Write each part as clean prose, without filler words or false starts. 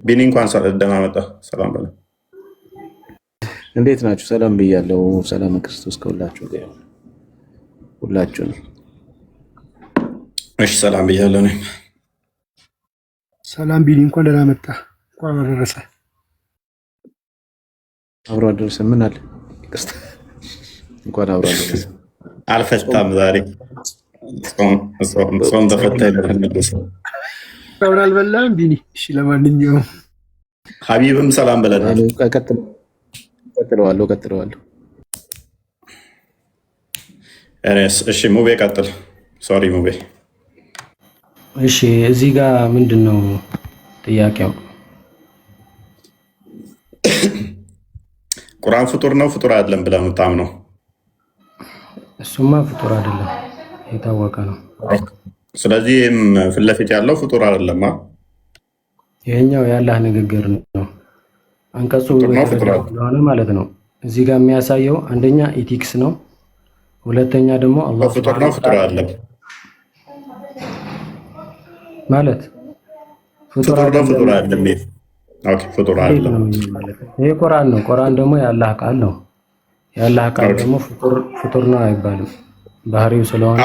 ቢኒ እንኳን ደህና መጣ። ሰላም በለ። እንዴት ናችሁ? ሰላም ብያለሁ። ሰላም ክርስቶስ ከሁላችሁ ጋር ይሁን። ሁላችሁ ነው። እሺ ሰላም ብያለሁ። እኔ ሰላም ቢኒ እንኳን ደህና መጣ። እንኳን አደረሰ። አብሮ አደረሰ። ምን አለ? ይቅርታ እንኳን አብሮ አደረሰ። አልፈታም ዛሬ ጾም ተፈታ ይደረስ። አብሮ አልበላም ቢኒ። እሺ ለማንኛውም ሀቢብም ሰላም ብለናል። ቀጥለዋለሁ። እሺ ሙቤ ቀጥል። ሶሪ ሙቤ። እሺ እዚህ ጋር ምንድን ነው ጥያቄው? ቁርአን ፍጡር ነው ፍጡር አይደለም ብለህ የምታምነው? እሱማ ፍጡር አይደለም የታወቀ ነው። ስለዚህ ፊት ለፊት ያለው ፍጡር አይደለም። ይሄኛው የአላህ ንግግር ነው። አንቀጹ ስለሆነ ማለት ነው። እዚህ ጋር የሚያሳየው አንደኛ ኢቲክስ ነው፣ ሁለተኛ ደግሞ አላህ ፍጡር ነው ፍጡር አይደለም ማለት ፍጡር ነው ፍጡር አይደለም። ኦኬ ፍጡር አይደለም ይሄ ቁርአን ነው። ቁርአን ደግሞ የአላህ ቃል ነው። የአላህ ቃል ደግሞ ፍጡር ነው አይባልም ባህሪው ስለሆነ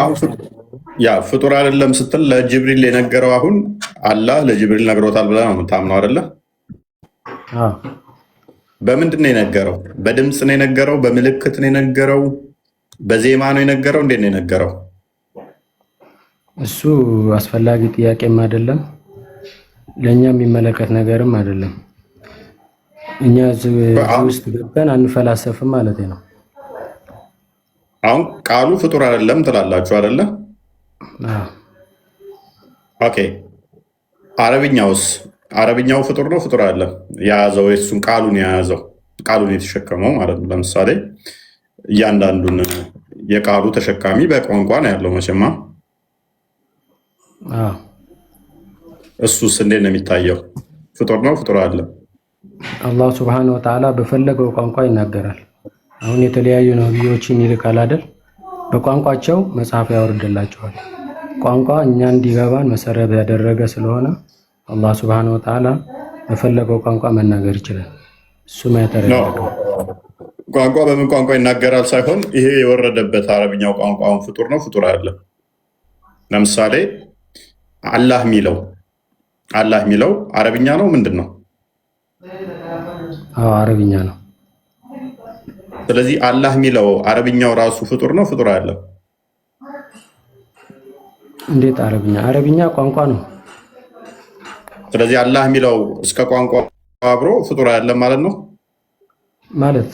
ያ ፍጡር አይደለም ስትል ለጅብሪል የነገረው አሁን አላህ ለጅብሪል ነግሮታል ብለህ ነው የምታምነው አይደለ? በምንድን ነው የነገረው? በድምፅ ነው የነገረው? በምልክት ነው የነገረው? በዜማ ነው የነገረው? እንዴት ነው የነገረው? እሱ አስፈላጊ ጥያቄም አይደለም፣ ለእኛ የሚመለከት ነገርም አይደለም። እኛ እዚህ ውስጥ ገብተን አንፈላሰፍም ማለት ነው። አሁን ቃሉ ፍጡር አይደለም ትላላችሁ አይደለ? ኦኬ አረብኛውስ? አረብኛው ፍጡር ነው ፍጡር አይደለም? የያዘው የሱን ቃሉን የያዘው ቃሉን የተሸከመው ማለት ነው። ለምሳሌ እያንዳንዱን የቃሉ ተሸካሚ በቋንቋ ነው ያለው መቼማ። እሱስ እንዴት ነው የሚታየው? ፍጡር ነው ፍጡር አይደለም? አላህ ሱብሓነሁ ወተዓላ በፈለገው ቋንቋ ይናገራል። አሁን የተለያዩ ነቢዮችን ይልካል አይደል? በቋንቋቸው መጽሐፍ ያወርድላቸዋል። ቋንቋ እኛ እንዲገባን መሰረት ያደረገ ስለሆነ አላህ ሱብሓነሁ ወተዓላ በፈለገው ቋንቋ መናገር ይችላል። እሱ ያተረፈው ቋንቋ በምን ቋንቋ ይናገራል ሳይሆን ይሄ የወረደበት አረብኛው ቋንቋውን ፍጡር ነው ፍጡር አይደለም? ለምሳሌ አላህ የሚለው አረብኛ ነው ምንድን ነው? አረብኛ ነው። ስለዚህ አላህ የሚለው አረብኛው ራሱ ፍጡር ነው ፍጡር አይደለም? እንዴት አረብኛ ቋንቋ ነው። ስለዚህ አላህ የሚለው እስከ ቋንቋ አብሮ ፍጡር አይደለም ማለት ነው። ማለት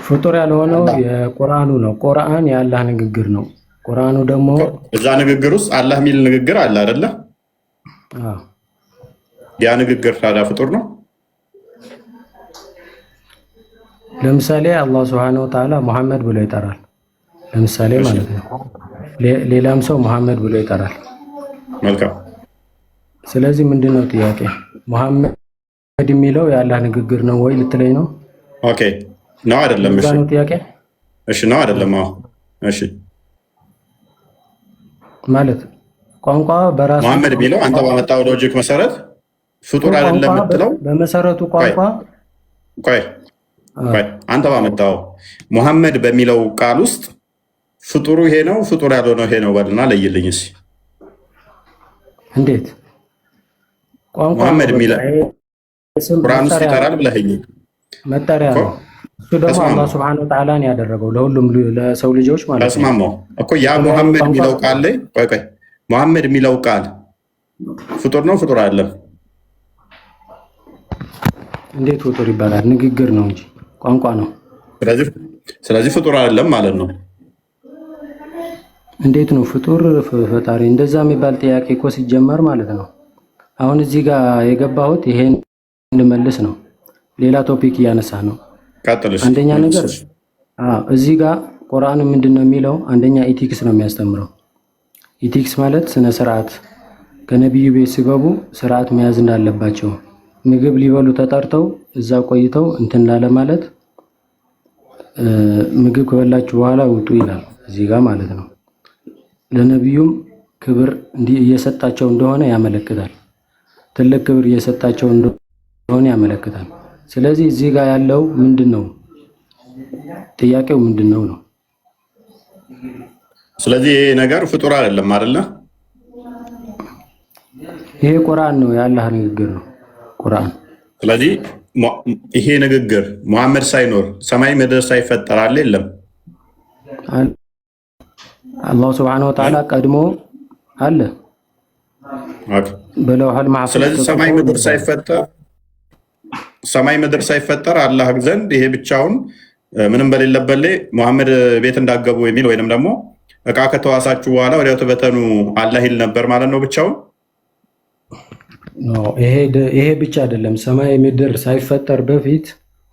ፍጡር ያልሆነው የቁርአኑ ነው። ቁርአን የአላህ ንግግር ነው። ቁርአኑ ደግሞ እዛ ንግግር ውስጥ አላህ የሚል ንግግር አለ አይደለ? ያ ንግግር ታዲያ ፍጡር ነው? ለምሳሌ አላህ ሱብሓነሁ ወተዓላ ሙሐመድ ብሎ ይጠራል። ለምሳሌ ማለት ነው። ሌላም ሰው ሙሐመድ ብሎ ይጠራል። መልካም። ስለዚህ ምንድነው ጥያቄ? ሙሐመድ የሚለው የአላህ ንግግር ነው ወይ ልትለኝ ነው? ኦኬ ነው አይደለም? እሺ ነው ጥያቄ። እሺ ነው አይደለም? አዎ እሺ። ማለት ቋንቋ በራሱ ሙሐመድ የሚለው አንተ ባመጣው ሎጂክ መሰረት ፍጡር አይደለም የምትለው በመሰረቱ ቋንቋ ቆይ አንተ ባመጣው ሙሐመድ በሚለው ቃል ውስጥ ፍጡሩ ይሄ ነው ፍጡር ያልሆነው ይሄ ነው በልና ለይልኝ እስኪ። እንዴት ቋንቋ ሙሐመድ የሚለው ቁርአን ውስጥ ይጠራል ብለኸኝ መጠሪያ ነው። እሱ ደግሞ አላህ ሱብሓነሁ ወተዓላ ነው ያደረገው ለሁሉም ለሰው ልጆች ማለት ነው። ተስማማው እኮ ያ ሙሐመድ የሚለው ቃል ላይ ቆይ ሙሐመድ የሚለው ቃል ፍጡር ነው ፍጡር አይደለም? እንዴት ፍጡር ይባላል? ንግግር ነው እንጂ ቋንቋ ነው። ስለዚህ ፍጡር አይደለም ማለት ነው። እንዴት ነው ፍጡር ፈጣሪ? እንደዛ የሚባል ጥያቄ እኮ ሲጀመር ማለት ነው። አሁን እዚህ ጋር የገባሁት ይሄን እንመልስ ነው። ሌላ ቶፒክ እያነሳ ነው። አንደኛ ነገር እዚህ ጋር ቁርአን ምንድን ነው የሚለው? አንደኛ ኢቲክስ ነው የሚያስተምረው። ኢቲክስ ማለት ስነ ስርዓት፣ ከነቢዩ ቤት ሲገቡ ስርዓት መያዝ እንዳለባቸው፣ ምግብ ሊበሉ ተጠርተው እዛ ቆይተው እንትን ላለ ማለት ምግብ ከበላችሁ በኋላ ውጡ ይላል እዚህ ጋር ማለት ነው። ለነቢዩም ክብር እየሰጣቸው እንደሆነ ያመለክታል። ትልቅ ክብር እየሰጣቸው እንደሆነ ያመለክታል። ስለዚህ እዚህ ጋር ያለው ምንድነው? ጥያቄው ምንድነው ነው? ስለዚህ ይሄ ነገር ፍጡር አይደለም አይደለ? ይሄ ቁርአን ነው፣ የአላህ ንግግር ነው ቁርአን። ስለዚህ ይሄ ንግግር መሐመድ ሳይኖር ሰማይ ምድር ሳይፈጠር አለ የለም? አላህ ሱብሓነሁ ወተዓላ ቀድሞ አለ በለውሐል ማህፉዝ። ስለዚህ ሰማይ ምድር ሳይፈጠር አላህ ዘንድ ይሄ ብቻውን ምንም በሌለበት ላይ መሐመድ ቤት እንዳገቡ የሚል ወይንም ደግሞ እቃ ከተዋሳችሁ በኋላ ወዲያው ተበተኑ አላህ ይል ነበር ማለት ነው ብቻውን? ይሄ ብቻ አይደለም። ሰማይ ምድር ሳይፈጠር በፊት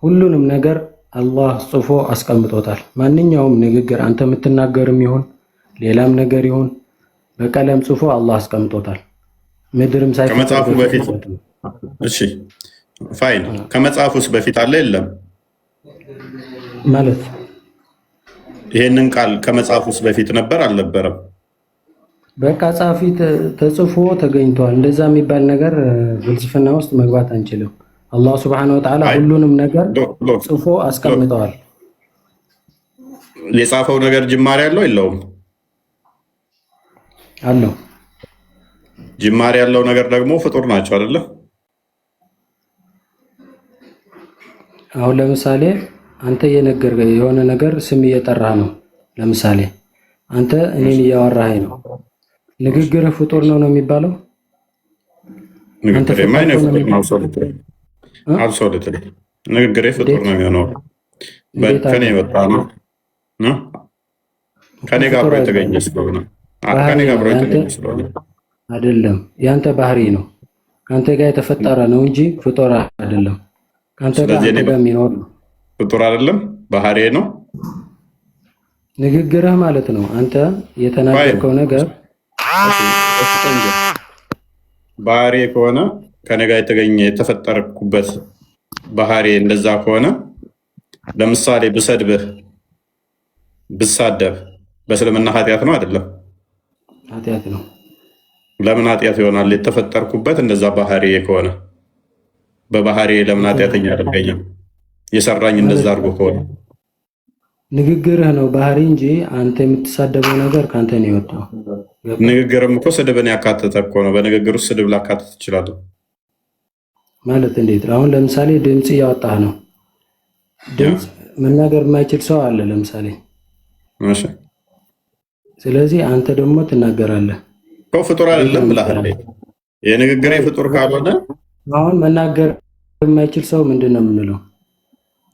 ሁሉንም ነገር አላህ ጽፎ አስቀምጦታል። ማንኛውም ንግግር አንተ የምትናገርም ይሁን ሌላም ነገር ይሁን በቀለም ጽፎ አላህ አስቀምጦታል። ምድርም ሳይፈጠር ከመጽሐፉ በፊት እሺ፣ ፋይን። ከመጽሐፉስ በፊት አለ የለም ማለት ይሄንን ቃል ከመጽሐፉስ በፊት ነበር አልነበረም? በቃ ጻፊ ተጽፎ ተገኝቷል። እንደዛ የሚባል ነገር ፍልስፍና ውስጥ መግባት አንችልም። አላህ ሱብሓነሁ ወተዓላ ሁሉንም ነገር ጽፎ አስቀምጠዋል። የጻፈው ነገር ጅማሬ ያለው የለውም? አለው። ጅማሬ ያለው ነገር ደግሞ ፍጡር ናቸው አይደለ? አሁን ለምሳሌ አንተ የነገርከኝ የሆነ ነገር ስም እየጠራህ ነው። ለምሳሌ አንተ እኔን እያወራኸኝ ነው። ንግግርህ ፍጡር ነው የሚባለው? ንግግሬ ፍጡር ነው የሚሆነው። ከኔ የወጣ ነው። ከኔ ጋር አብሮ የተገኘ ስለሆነ አይደለም። ያንተ ባህሪ ነው። ከአንተ ጋር የተፈጠረ ነው እንጂ ፍጡር አይደለም። ከአንተ ጋር የሚኖር ነው። ፍጡር አይደለም፣ ባህሪ ነው። ንግግርህ ማለት ነው። አንተ የተናገርከው ነገር ባህሪ ከሆነ ከኔ ጋር የተገኘ የተፈጠርኩበት ባህሪ እንደዛ ከሆነ ለምሳሌ ብሰድብህ ብሳደብ በእስልምና ኃጢአት ነው አይደለም? ኃጢአት ነው። ለምን ኃጢአት ይሆናል? የተፈጠርኩበት እንደዛ ባህሪ ከሆነ በባህሪ ለምን ኃጢአተኛ አደረገኝም? የሰራኝ እንደዛ አድርጎ ከሆነ ንግግርህ ነው ባህሪ እንጂ አንተ የምትሳደበው ነገር ከአንተ ነው የወጣው። ንግግርም እኮ ስድብን ያካተተ እኮ ነው። በንግግር ውስጥ ስድብ ላካተት እችላለሁ ማለት እንዴት? አሁን ለምሳሌ ድምፅ እያወጣህ ነው። ድምፅ መናገር የማይችል ሰው አለ ለምሳሌ። እሺ፣ ስለዚህ አንተ ደግሞ ትናገራለህ። ፍጡር አይደለም ብለሃል። የንግግሬ ፍጡር ካልሆነ አሁን መናገር የማይችል ሰው ምንድን ነው የምንለው?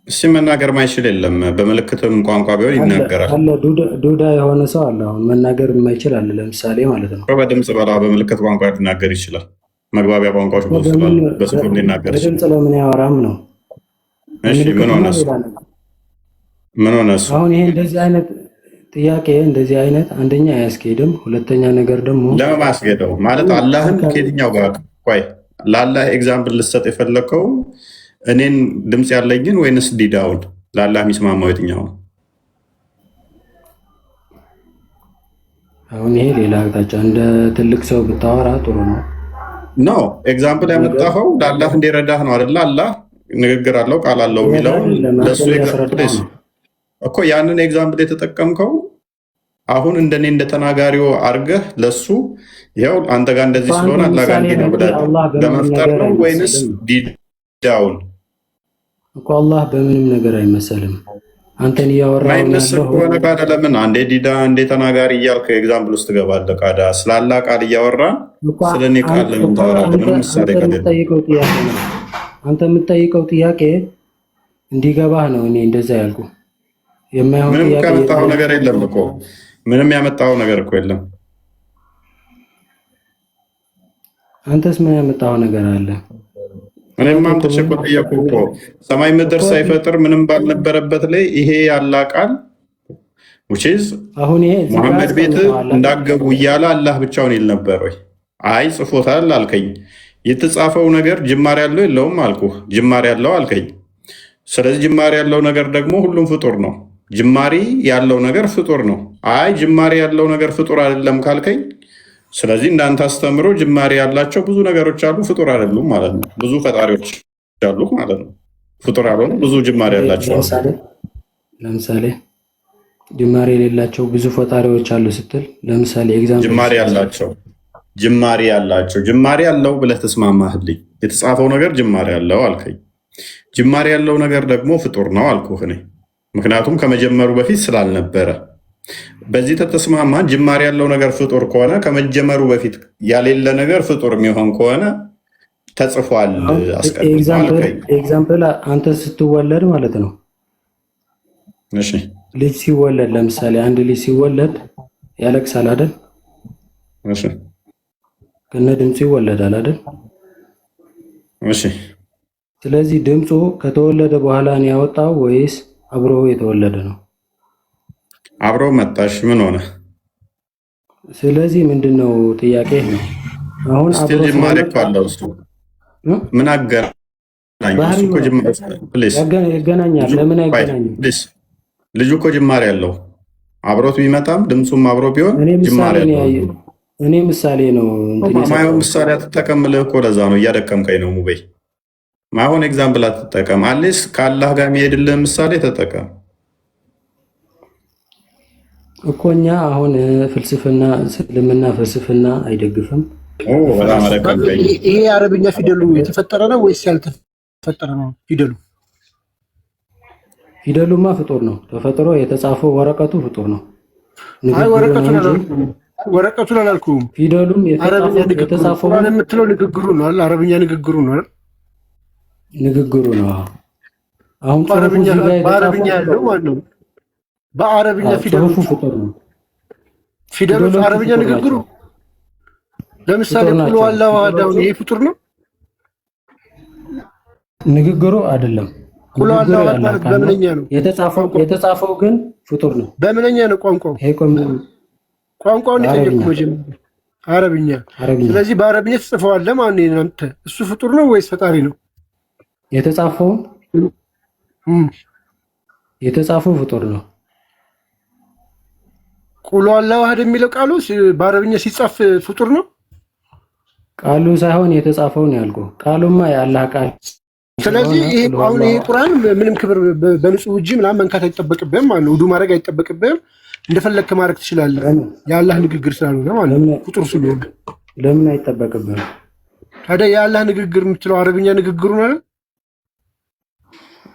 እሺ፣ መናገር ማይችል የለም። በምልክትም ቋንቋ ቢሆን ይናገራል። ዱዳ የሆነ ሰው አለ። አሁን መናገር የማይችል አለ ለምሳሌ ማለት ነው። በድምፅ በምልክት ቋንቋ ሊናገር ይችላል። መግባቢያ ቋንቋዎች ብዙ ስላሉ በስኩር ሊናገር ይችላል። በድምፅ ለምን ያወራም ነው? እሺ፣ ምን ሆነ እሱ? አሁን ይሄ እንደዚህ አይነት ጥያቄ እንደዚህ አይነት አንደኛ አያስኬድም። ሁለተኛ ነገር ደግሞ ለማስኬደው ማለት አላህን ከየትኛው ጋር ቆይ ለአላህ ኤግዛምፕል ልሰጥ የፈለከው እኔን ድምፅ ያለኝን ወይንስ ዲዳውን? ለአላህ የሚስማማው የትኛው ነው? አሁን ይሄ ሌላ አቅጣጫ እንደ ትልቅ ሰው ብታወራ ጥሩ ነው። ኖ ኤግዛምፕል ያመጣኸው ለአላህ እንዲረዳህ ነው አይደለ? አላህ ንግግር አለው ቃል አለው የሚለው ለሱ እኮ ያንን ኤግዛምፕል የተጠቀምከው አሁን እንደኔ እንደተናጋሪው አርገህ ለሱ ይኸው አንተ ጋር እንደዚህ ስለሆነ አላህ ጋር ነው ብለህ ለመፍጠር ነው ወይንስ ዲዳውን? እኮ አላህ በምንም ነገር አይመሰልም። አንተን እያወራህ ነው ከሆነ ካዳ ለምን አንዴ ዲዳ አንዴ ተናጋሪ እያልክ ኤግዛምፕል ውስጥ ትገባለህ? ካዳ ስላላ ቃል እያወራ ስለኔ ቃል ለምን ታወራለህ? ምንም ምሳሌ ከሌለ አንተ የምትጠይቀው ጥያቄ እንዲገባህ ነው። እኔ እንደዛ ያልኩ ምንም ያመጣኸው ነገር የለም እኮ ምንም ያመጣኸው ነገር እኮ የለም። አንተስ ምን ያመጣኸው ነገር አለ? እኔማ ተሸቆ ጠየቁ እኮ ሰማይ ምድር ሳይፈጥር ምንም ባልነበረበት ላይ ይሄ ያላ ቃል አሁን ይሄ መሐመድ ቤት እንዳገቡ እያለ አላህ ብቻውን ይል ነበር ወይ? አይ ጽፎታል አልከኝ። የተጻፈው ነገር ጅማሬ ያለው የለውም አልኩህ። ጅማሬ ያለው አልከኝ። ስለዚህ ጅማሬ ያለው ነገር ደግሞ ሁሉም ፍጡር ነው። ጅማሬ ያለው ነገር ፍጡር ነው። አይ ጅማሬ ያለው ነገር ፍጡር አይደለም ካልከኝ ስለዚህ እንዳንተ አስተምሮ ጅማሬ ያላቸው ብዙ ነገሮች አሉ፣ ፍጡር አይደሉም ማለት ነው። ብዙ ፈጣሪዎች አሉ ማለት ነው። ፍጡር ያልሆኑ ብዙ ጅማሬ ያላቸው ለምሳሌ ጅማሬ የሌላቸው ብዙ ፈጣሪዎች አሉ ስትል ለምሳሌ ኤግዛምፕል ጅማሬ ያላቸው ጅማሬ ያለው ብለህ ተስማማህልኝ። የተጻፈው ነገር ጅማሬ ያለው አልከኝ። ጅማሬ ያለው ነገር ደግሞ ፍጡር ነው አልኩህ እኔ፣ ምክንያቱም ከመጀመሩ በፊት ስላልነበረ። በዚህ ተተስማማ። ጅማሬ ያለው ነገር ፍጡር ከሆነ ከመጀመሩ በፊት ያሌለ ነገር ፍጡር የሚሆን ከሆነ ተጽፏል አስቀድሞ። ኤግዛምፕል አንተ ስትወለድ ማለት ነው። እሺ ልጅ ሲወለድ ለምሳሌ አንድ ልጅ ሲወለድ ያለቅሳል አይደል? እሺ ከነ ድምፁ ይወለዳል አይደል? እሺ ስለዚህ ድምፁ ከተወለደ በኋላ ነው ያወጣው ወይስ አብሮ የተወለደ ነው? አብሮ መጣሽ። ምን ሆነ? ስለዚህ ምንድነው ጥያቄ ነው? አሁን አብሮ ጅማሬ እኮ አለው እሱ። ምን አገናኝ? እሱ እኮ ጅማሬ ያገናኛል። ለምን አይገናኝም? ልጁ እኮ ጅማሬ ያለው አብሮት ቢመጣም ድምፁም አብሮ ቢሆን ጅማሬ ያለው። እኔ ምሳሌ ነው ማይሆን ምሳሌ አትጠቀምልህ እኮ ለዛ ነው እያደከምከኝ ነው ሙቤ። ማይሆን ኤግዛምፕል አትጠቀም። አሌስ ከአላህ ጋር የሚሄድልህ ምሳሌ ተጠቀም እኮ። እኛ አሁን ፍልስፍና እስልምና ፍልስፍና አይደግፍም። በጣም አደከምከኝ። ይሄ የአረብኛ ፊደሉ የተፈጠረ ነው ወይስ ያልተፈጠረ ነው? ፊደሉማ ፍጡር ነው። ተፈጥሮ የተጻፈው ወረቀቱ ፍጡር ነው። አይ ወረቀቱን አላልኩም። ፊደሉም የተጻፈው የምትለው ንግግሩ ነው አይደል? አረብኛ ንግግሩ ነው አይደል? ንግግሩ ነው። አሁን በአረብኛ ያለው ማለት ነው። በአረብኛ ፊደሉ ፍጡር ነው። ፊደሉ አረብኛ ንግግሩ ለምሳሌ ቁል ወላሁ አሐድ ይሄ ፍጡር ነው። ንግግሩ አይደለም። ቁል ወላሁ አሐድ ማለት በምንኛ ነው የተጻፈው? ግን ፍጡር ነው። በምንኛ ነው ቋንቋው? ቋንቋውን የጠየቁ መጀመሪያ አረብኛ። ስለዚህ በአረብኛ ተጽፈዋል ማለት ነው። አንተ እሱ ፍጡር ነው ወይስ ፈጣሪ ነው? የተጻፈው ፍጡር ነው። ቁል ወላሁ አሐድ የሚለው ቃሉ በአረብኛ ሲጻፍ ፍጡር ነው። ቃሉ ሳይሆን የተጻፈው ነው ያልኩህ። ቃሉማ የአላህ ቃል። ስለዚህ ይሄ አሁን ይሄ ቁርአን ምንም ክብር በንጹህ እጅ ምናምን መንካት አይጠበቅብህም ማለት ነው። ውዱ ማድረግ አይጠበቅብህም። እንደፈለግክ ማድረግ ትችላለህ። የአላህ ንግግር ስላልሆነ ማለት ነው። ፍጡር ስለሆነ ለምን አይጠበቅብህም ታዲያ? የአላህ ንግግር የምትለው አረብኛ ንግግሩ ነው።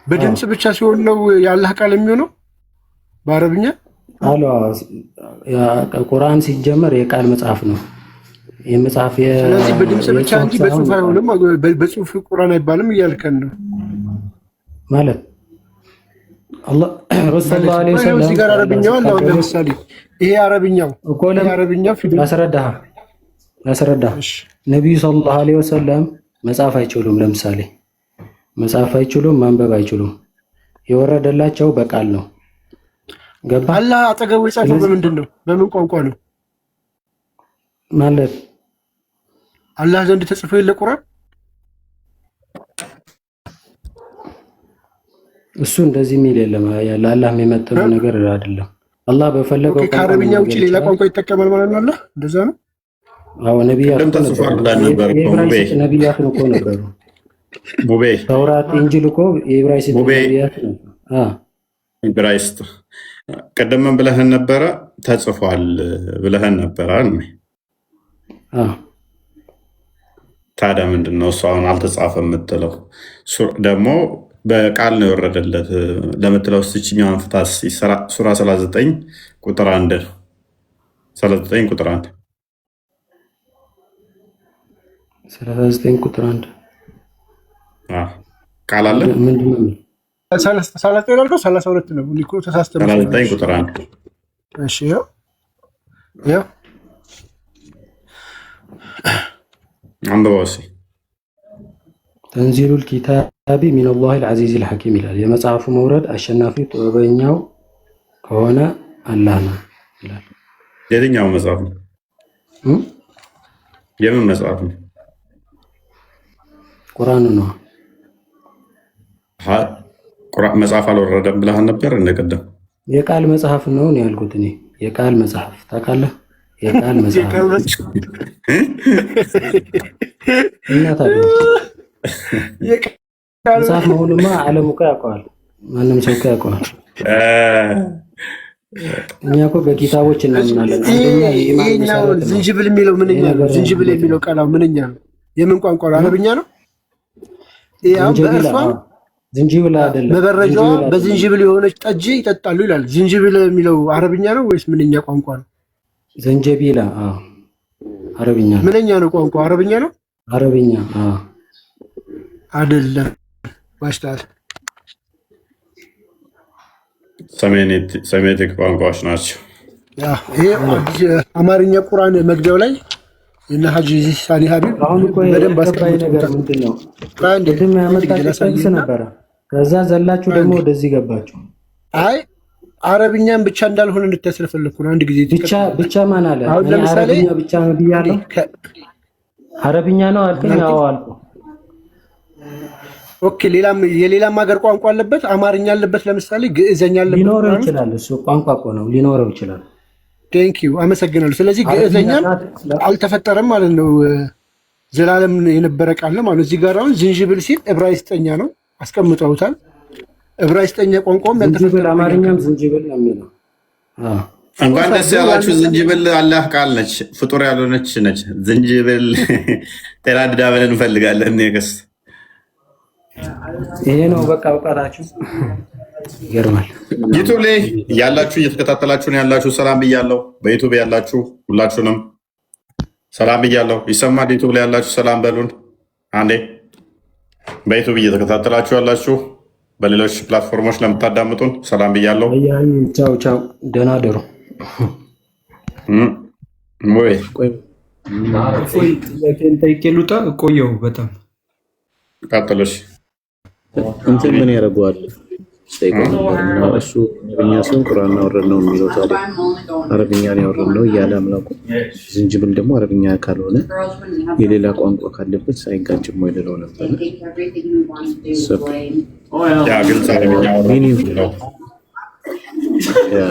በድምጽ ብቻ ሲሆን ነው የአላህ ቃል የሚሆነው በአረብኛ። ቁርአን ሲጀመር የቃል መጽሐፍ ነው። የመጽሐፍ ስለዚህ በድምጽ ብቻ እንጂ በጽሁፍ አይሆንም። በጽሁፍ ቁርአን አይባልም እያልከን ነው ማለት አላህ ረሱላህ ሰለላሁ ዐለይሂ ወሰለም። እዚህ ጋር አረብኛው አለ። ለምሳሌ ይሄ አረብኛው ፊደል ያስረዳህ። ነብዩ ሰለላሁ ዐለይሂ ወሰለም መጽሐፍ አይችሉም። ለምሳሌ መጽሐፍ አይችሉም፣ ማንበብ አይችሉም። የወረደላቸው በቃል ነው። ገባ? አላህ አጠገቡ የጻፈው በምንድን ነው? በምን ቋንቋ ነው ማለት? አላህ ዘንድ ተጽፎ የለ ቁርአን? እሱ እንደዚህ የሚል የለም። ለአላህ የሚመጥነው ነገር አይደለም። አላህ በፈለገው ከአረብኛ ውጭ ሌላ ቋንቋ ይጠቀማል ማለት ነው። አላህ እንደዛ ነው። አዎ ነብያት እኮ ነበሩ። ሙቤ ተውራት፣ ኢንጂል እኮ የዕብራይስጥ ነብያት ነው። ዕብራይስጥ ቀደም ብለህን ነበረ፣ ተጽፏል ብለህን ነበረ። ታዲያ ምንድን ነው እሱ አሁን አልተጻፈም የምትለው? ደግሞ በቃል ነው የወረደለት ለምትለው ስችኛውን ፍታት ሱራ 39 ቁጥር 1 39 ቁጥር 1 39 ቁጥር 1 ቃል አለ። ምንድነው? 39 ያልከው 32 ነው ሊኮ ተሳስተህ 39 ቁጥር 1 እሺ ያው አንብበው እስኪ። ተንዚሉል ኪታቢ ሚነላሂል አዚዚል ሐኪም ይላል። የመጽሐፉ መውረድ አሸናፊ ጥበበኛው ከሆነ አላህ ነው ይላል። የትኛው መጽሐፍ ነው? የምን መጽሐፍ ነው? ቁርአን ነው። መጽሐፍ አልወረደም ብለህ ነበር እንደቀደም። የቃል መጽሐፍ ነው ያልኩት እኔ። የቃል መጽሐፍ ታውቃለህ? የቃል መጽሐፍ እና ታዲያ መጽሐፍ መሆኑማ ዓለም እኮ ያውቀዋል። ማንም ሰው እኮ ያውቀዋል። እኛ እኮ በኪታቦች እናምናለን። ይሄኛው ዝንጅብል የሚለው ምንኛ ነው? ዝንጅብል የሚለው ቃላው ምንኛ ነው? የምን ቋንቋ ነው? አረብኛ ነው? ያው በእርሷ ዝንጅብል አይደለም፣ መበረጃዋ በዝንጅብል የሆነች ጠጅ ይጠጣሉ ይላል። ዝንጅብል የሚለው አረብኛ ነው ወይስ ምንኛ ቋንቋ ነው? ዘንጀቢላ አረብኛ። ምንኛ ነው ቋንቋ? አረብኛ ነው። አረብኛ አይደለም። ማሽታል ሰሜቲክ ቋንቋዎች ናቸው። ይሄ አማርኛ ቁርአን መግቢያው ላይ እና ሀጂ ሳኒ ሀቢብ በደንብ ነገር ምንድነው ቅድም ያመጣችሁት ነበረ። ከዛ ዘላችሁ ደግሞ ወደዚህ ገባችሁ። አይ አረብኛም ብቻ እንዳልሆነ እንድታስለፈልኩ ነው። አንድ ጊዜ ብቻ ማን አለ? አረብኛ ብቻ ነው ብያለሁ። አረብኛ ነው አልከኝ? አዎ አልኩ። ኦኬ የሌላም ሀገር ቋንቋ አለበት። አማርኛ አለበት፣ ለምሳሌ ግዕዘኛ አለበት። ሊኖረው ይችላል። እሱ ቋንቋ እኮ ነው፣ ሊኖረው ይችላል። ቴንክ ዩ አመሰግናለሁ። ስለዚህ ግዕዘኛ አልተፈጠረም ማለት ነው። ዘላለም የነበረ ቃል ነው ማለት። እዚህ ጋር አሁን ዝንጅብል ሲል ዕብራይስጥኛ ነው አስቀምጠውታል። ዕብራይስጥኛ ቋንቋም ያልተፈጠረ፣ አማርኛም ዝንጅብል ነው የሚለው። እንኳን ደስ ያላችሁ። ዝንጅብል አላህ ቃል ነች፣ ፍጡር ያልሆነች ነች። ዝንጅብል ጤና ድዳበል እንፈልጋለን። ኔክስት ይሄ ነው በቃ እውቀታችሁ ይገርማል። ዩቱብ ላይ ያላችሁ እየተከታተላችሁ ነው ያላችሁ፣ ሰላም ብያለሁ። በዩቱብ ያላችሁ ሁላችሁንም ሰላም ብያለሁ። ይሰማል? ዩቱብ ላይ ያላችሁ ሰላም በሉን አንዴ። በዩቱብ እየተከታተላችሁ ያላችሁ፣ በሌሎች ፕላትፎርሞች ለምታዳምጡን ሰላም ብያለሁ። ቻው ቻው፣ ደህና ደሩ። ወይ ጥያቄን ጠይቄ ልውጣ። ቆየሁ በጣም ቀጥሎሽ እንትን ምን ያደርገዋል? እሱ አረብኛ ሲሆን ቁርአን አወረድ ነው የሚለው፣ ታዲያ አረብኛን ያወረድ ነው እያለ አምላኩ። ዝንጅብል ደግሞ አረብኛ ካልሆነ የሌላ ቋንቋ ካለበት ሳይጋጭም ወይ ልለው ነበር።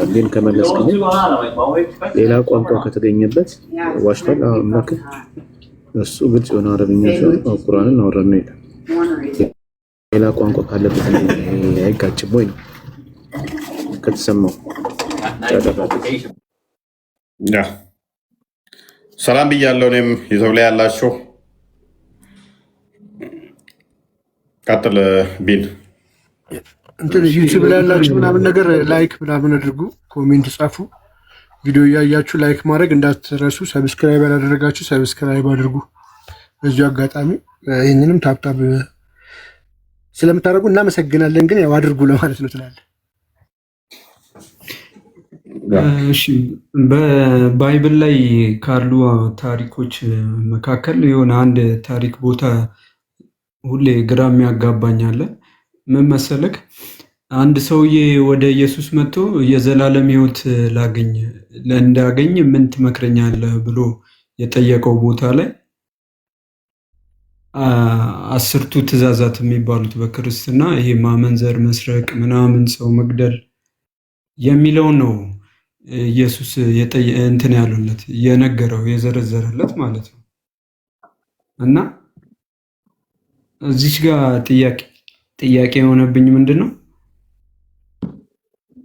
ግን ከመለስ ሌላ ቋንቋ ከተገኘበት ዋሽቷል አምላክ። እሱ ግልጽ የሆነ አረብኛ ሲሆን ቁርአንን አወረድ ነው ይላል። ሌላ ቋንቋ ካለበት አይጋጭም ወይ ነው ከተሰማው። ሰላም ብያለሁ። እኔም ዩቱብ ላይ ያላችሁ ቀጥል ቢል እንትን ዩቲዩብ ላይ ያላችሁ ምናምን ነገር ላይክ ምናምን አድርጉ፣ ኮሜንት ጻፉ። ቪዲዮ እያያችሁ ላይክ ማድረግ እንዳትረሱ። ሰብስክራይብ ያላደረጋችሁ ሰብስክራይብ አድርጉ። በዚሁ አጋጣሚ ይህንንም ታብታብ ስለምታደርጉ እናመሰግናለን። ግን ያው አድርጉ ለማለት ነው ትላለህ። እሺ፣ በባይብል ላይ ካሉ ታሪኮች መካከል የሆነ አንድ ታሪክ ቦታ ሁሌ ግራ የሚያጋባኝ አለ። ምን መሰለክ? አንድ ሰውዬ ወደ ኢየሱስ መጥቶ የዘላለም ሕይወት እንዳገኝ ምን ትመክረኛለህ ብሎ የጠየቀው ቦታ ላይ 10ቱ ትእዛዛት የሚባሉት በክርስትና ይሄ ማመንዘር፣ መስረቅ፣ ምናምን፣ ሰው መግደል የሚለው ነው ኢየሱስ እንትን ያሉለት የነገረው የዘረዘረለት ማለት ነው። እና እዚች ጋር ጥያቄ የሆነብኝ ምንድን ነው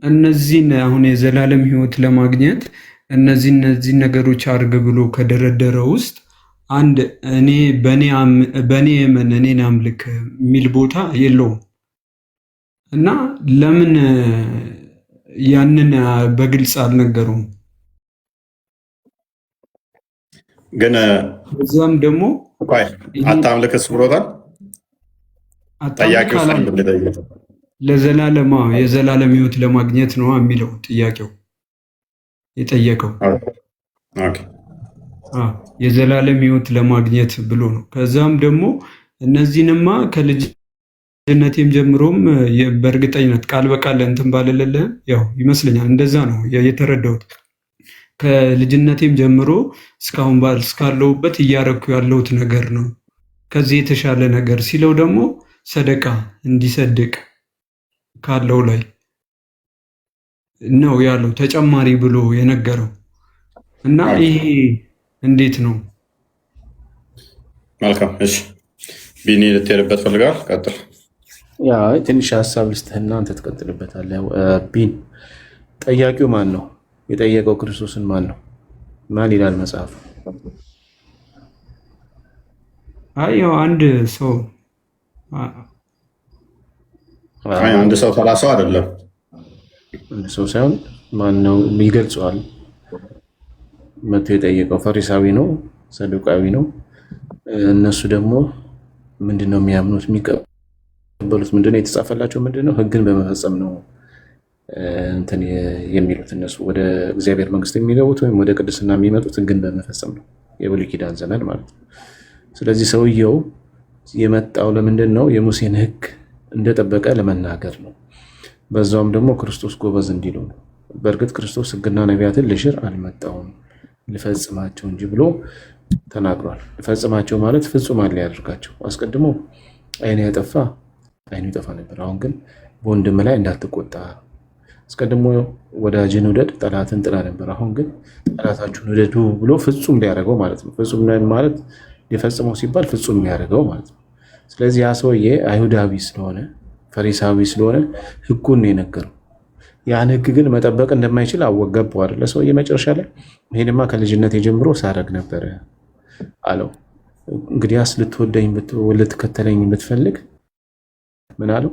እነዚህን አሁን የዘላለም ሕይወት ለማግኘት እነዚህ ነገሮች አድርግ ብሎ ከደረደረው ውስጥ አንድ በእኔ የመን እኔን አምልክ የሚል ቦታ የለውም። እና ለምን ያንን በግልጽ አልነገሩም? ግን እዛም ደግሞ አታምልክስ ብሎታል። የዘላለም ሕይወት ለማግኘት ነው የሚለው ጥያቄው የጠየቀው። የዘላለም ሕይወት ለማግኘት ብሎ ነው። ከዛም ደግሞ እነዚህንማ ከልጅነቴም ጀምሮም በእርግጠኝነት ቃል በቃል እንትን ባለለልህ ያው ይመስለኛል እንደዛ ነው የተረዳሁት። ከልጅነቴም ጀምሮ እስካሁን እስካለሁበት እያረኩ ያለሁት ነገር ነው። ከዚህ የተሻለ ነገር ሲለው ደግሞ ሰደቃ እንዲሰድቅ ካለው ላይ ነው ያለው ተጨማሪ ብሎ የነገረው። እና ይሄ እንዴት ነው? መልካም እሺ፣ ቢኒ ልትሄድበት ፈልጋል? ቀጥል። ያ ትንሽ ሀሳብ ልስጥህና አንተ ትቀጥልበታለህ። ቢን ጠያቂው ማን ነው? የጠየቀው ክርስቶስን ማን ነው? ማን ይላል መጽሐፍ? ያው አንድ ሰው አንድ ሰው 30 አይደለም። አንድ ሰው ሳይሆን ማን ነው ይገልጸዋል። መጥቶ የጠየቀው ፈሪሳዊ ነው? ሰዱቃዊ ነው? እነሱ ደግሞ ምንድነው የሚያምኑት? የሚቀበሉት ምንድነው? የተጻፈላቸው ምንድነው? ሕግን በመፈጸም ነው እንትን የሚሉት እነሱ ወደ እግዚአብሔር መንግስት የሚገቡት ወይም ወደ ቅድስና የሚመጡት ሕግን በመፈጸም ነው፣ የብሉይ ኪዳን ዘመን ማለት ነው። ስለዚህ ሰውየው የመጣው ለምንድን ነው? የሙሴን ሕግ እንደጠበቀ ለመናገር ነው። በዛውም ደግሞ ክርስቶስ ጎበዝ እንዲሉ ነው። በእርግጥ ክርስቶስ ሕግና ነቢያትን ልሽር አልመጣሁም ልፈጽማቸው እንጂ ብሎ ተናግሯል። ልፈጽማቸው ማለት ፍጹማን ሊያደርጋቸው። አስቀድሞ ዓይን ያጠፋ ዓይኑ ይጠፋ ነበር። አሁን ግን በወንድም ላይ እንዳትቆጣ፣ አስቀድሞ ወዳጅን ውደድ ጠላትን ጥላ ነበር። አሁን ግን ጠላታችሁን ውደዱ ብሎ ፍጹም ሊያደርገው ማለት ነው። ፍጹም ማለት ሊፈጽመው ሲባል ፍጹም የሚያደርገው ማለት ነው። ስለዚህ ያ ሰውዬ አይሁዳዊ ስለሆነ ፈሪሳዊ ስለሆነ ሕጉን ነው የነገረው። ያን ሕግ ግን መጠበቅ እንደማይችል አወገባው አይደለ? ሰውዬ መጨረሻ ላይ ይሄንማ ከልጅነት ጀምሮ ሳረግ ነበረ አለው። እንግዲያስ ልትወደኝ ልትከተለኝ ብትፈልግ ምን አለው?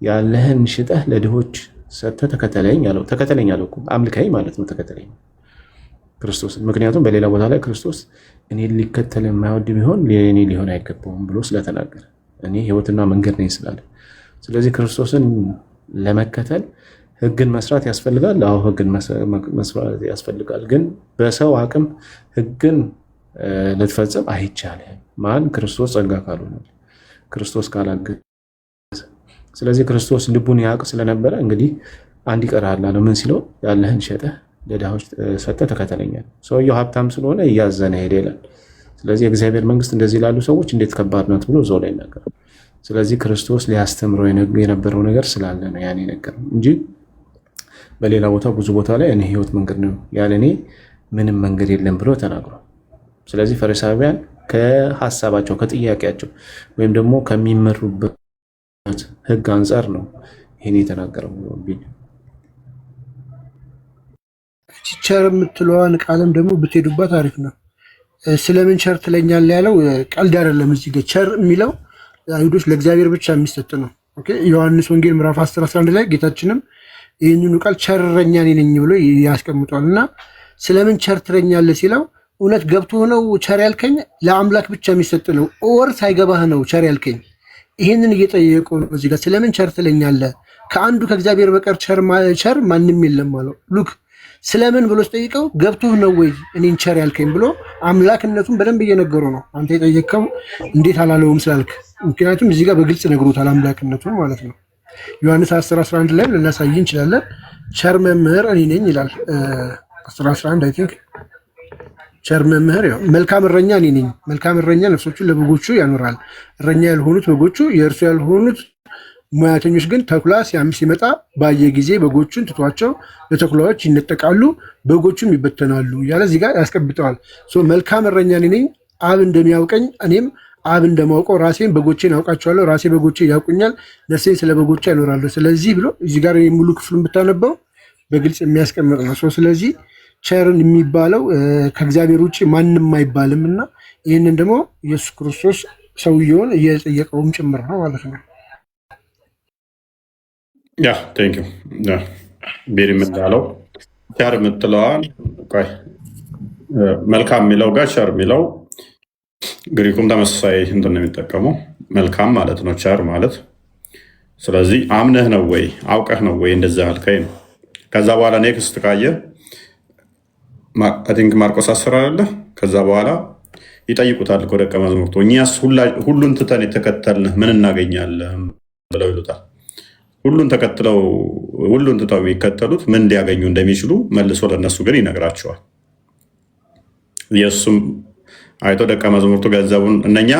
ያለህን ሽጠህ ለድሆች ሰጥተህ ተከተለኝ አለው። ተከተለኝ አለው እኮ አምልከኝ ማለት ነው። ተከተለኝ ክርስቶስ። ምክንያቱም በሌላ ቦታ ላይ ክርስቶስ እኔን ሊከተል የማይወድ ቢሆን እኔ ሊሆን አይገባውም ብሎ ስለተናገረ እኔ ሕይወትና መንገድ ነኝ ስላለ፣ ስለዚህ ክርስቶስን ለመከተል ሕግን መስራት ያስፈልጋል። አዎ ሕግን መስራት ያስፈልጋል። ግን በሰው አቅም ሕግን ልትፈጽም አይቻልም። ማን? ክርስቶስ ጸጋ ካልሆነ ክርስቶስ ካላገዘ። ስለዚህ ክርስቶስ ልቡን ያውቅ ስለነበረ እንግዲህ አንድ ይቀርሃል አለው። ምን ሲለው? ያለህን ሸጠህ ለድሆች ሰጥተህ ተከተለኛል። ሰውየው ሀብታም ስለሆነ እያዘነ ሄደ ይላል። ስለዚህ የእግዚአብሔር መንግስት እንደዚህ ላሉ ሰዎች እንዴት ከባድ ናት ብሎ እዛው ላይ ይናገራል። ስለዚህ ክርስቶስ ሊያስተምረው የነበረው ነገር ስላለ ነው ያን የነገረው እንጂ በሌላ ቦታ ብዙ ቦታ ላይ እኔ ሕይወት መንገድ ነው ያለ እኔ ምንም መንገድ የለም ብሎ ተናግሯል። ስለዚህ ፈሪሳውያን ከሀሳባቸው ከጥያቄያቸው ወይም ደግሞ ከሚመሩበት ሕግ አንጻር ነው ይህን የተናገረው። ቸር የምትለዋን ቃልም ደግሞ ብትሄዱባት አሪፍ ነው። ስለምን ቸር ትለኛለህ ያለው ቀልድ አይደለም። እዚህ ጋር ቸር የሚለው አይሁዶች ለእግዚአብሔር ብቻ የሚሰጥ ነው። ዮሐንስ ወንጌል ምዕራፍ 10:11 ላይ ጌታችንም ይህንኑ ቃል ቸር እረኛ እኔ ነኝ ብሎ ያስቀምጧል። እና ስለምን ቸር ትለኛለህ ሲለው እውነት ገብቶ ነው ቸር ያልከኝ? ለአምላክ ብቻ የሚሰጥ ነው ወር ሳይገባህ ነው ቸር ያልከኝ? ይህንን እየጠየቁ ነው እዚህ ጋር። ስለምን ቸር ትለኛለህ? ከአንዱ ከእግዚአብሔር በቀር ቸር ማንም የለም አለው። ሉክ ስለምን ብሎ ስጠይቀው ገብቶህ ነው ወይ እኔን ቸር ያልከኝ ብሎ አምላክነቱን በደንብ እየነገሩ ነው። አንተ የጠየቅከው እንዴት አላለውም ስላልክ፣ ምክንያቱም እዚህ ጋር በግልጽ ነግሮታል አምላክነቱን ማለት ነው። ዮሐንስ 10:11 ላይ ልናሳይ እንችላለን። ቸር መምህር እኔ ነኝ ይላል። 10:11 አይ ቲንክ ቸር መምህር ያው መልካም እረኛ እኔ ነኝ። መልካም እረኛ ነፍሶቹን ለበጎቹ ያኖራል። እረኛ ያልሆኑት በጎቹ የእርሱ ያልሆኑት ሙያተኞች ግን ተኩላ ሲመጣ ባየ ጊዜ በጎቹን ትቷቸው ለተኩላዎች ይነጠቃሉ፣ በጎቹም ይበተናሉ እያለ እዚህ ጋር ያስቀብጠዋል። መልካም እረኛ እኔ ነኝ፣ አብ እንደሚያውቀኝ እኔም አብ እንደማውቀው ራሴን በጎቼን አውቃቸዋለሁ፣ ራሴ በጎቼ ያውቁኛል፣ ነፍሴን ስለ በጎቼ ያኖራለሁ። ስለዚህ ብሎ እዚህ ጋር ሙሉ ክፍሉን ብታነበው በግልጽ የሚያስቀምጥ ነው። ስለዚህ ቸርን የሚባለው ከእግዚአብሔር ውጭ ማንም አይባልም እና ይህንን ደግሞ ኢየሱስ ክርስቶስ ሰውየውን እየጠየቀውም ጭምር ነው ማለት ነው። ያ ቴንኪው ቤሪ የምታለው ቸር የምትለዋል መልካም የሚለው ጋር ቸር የሚለው ግሪኩም ተመሳሳይ እንትን ነው የሚጠቀመው መልካም ማለት ነው ቸር ማለት። ስለዚህ አምነህ ነው ወይ አውቀህ ነው ወይ እንደዛ ያልከኝ ነው። ከዛ በኋላ ኔክስት ካየ አይ ቲንክ ማርቆስ 10 አለ። ከዛ በኋላ ይጠይቁታል እኮ ደቀ መዛሙርቱ እኛስ ሁሉን ትተን የተከተልንህ ምን እናገኛለን ብለው ይሉታል። ሁሉን ትተው የሚከተሉት ምን እንዲያገኙ እንደሚችሉ መልሶ ለእነሱ ግን ይነግራቸዋል። ኢየሱስም አይቶ ደቀ መዛሙርቱ ገንዘቡን እነኛ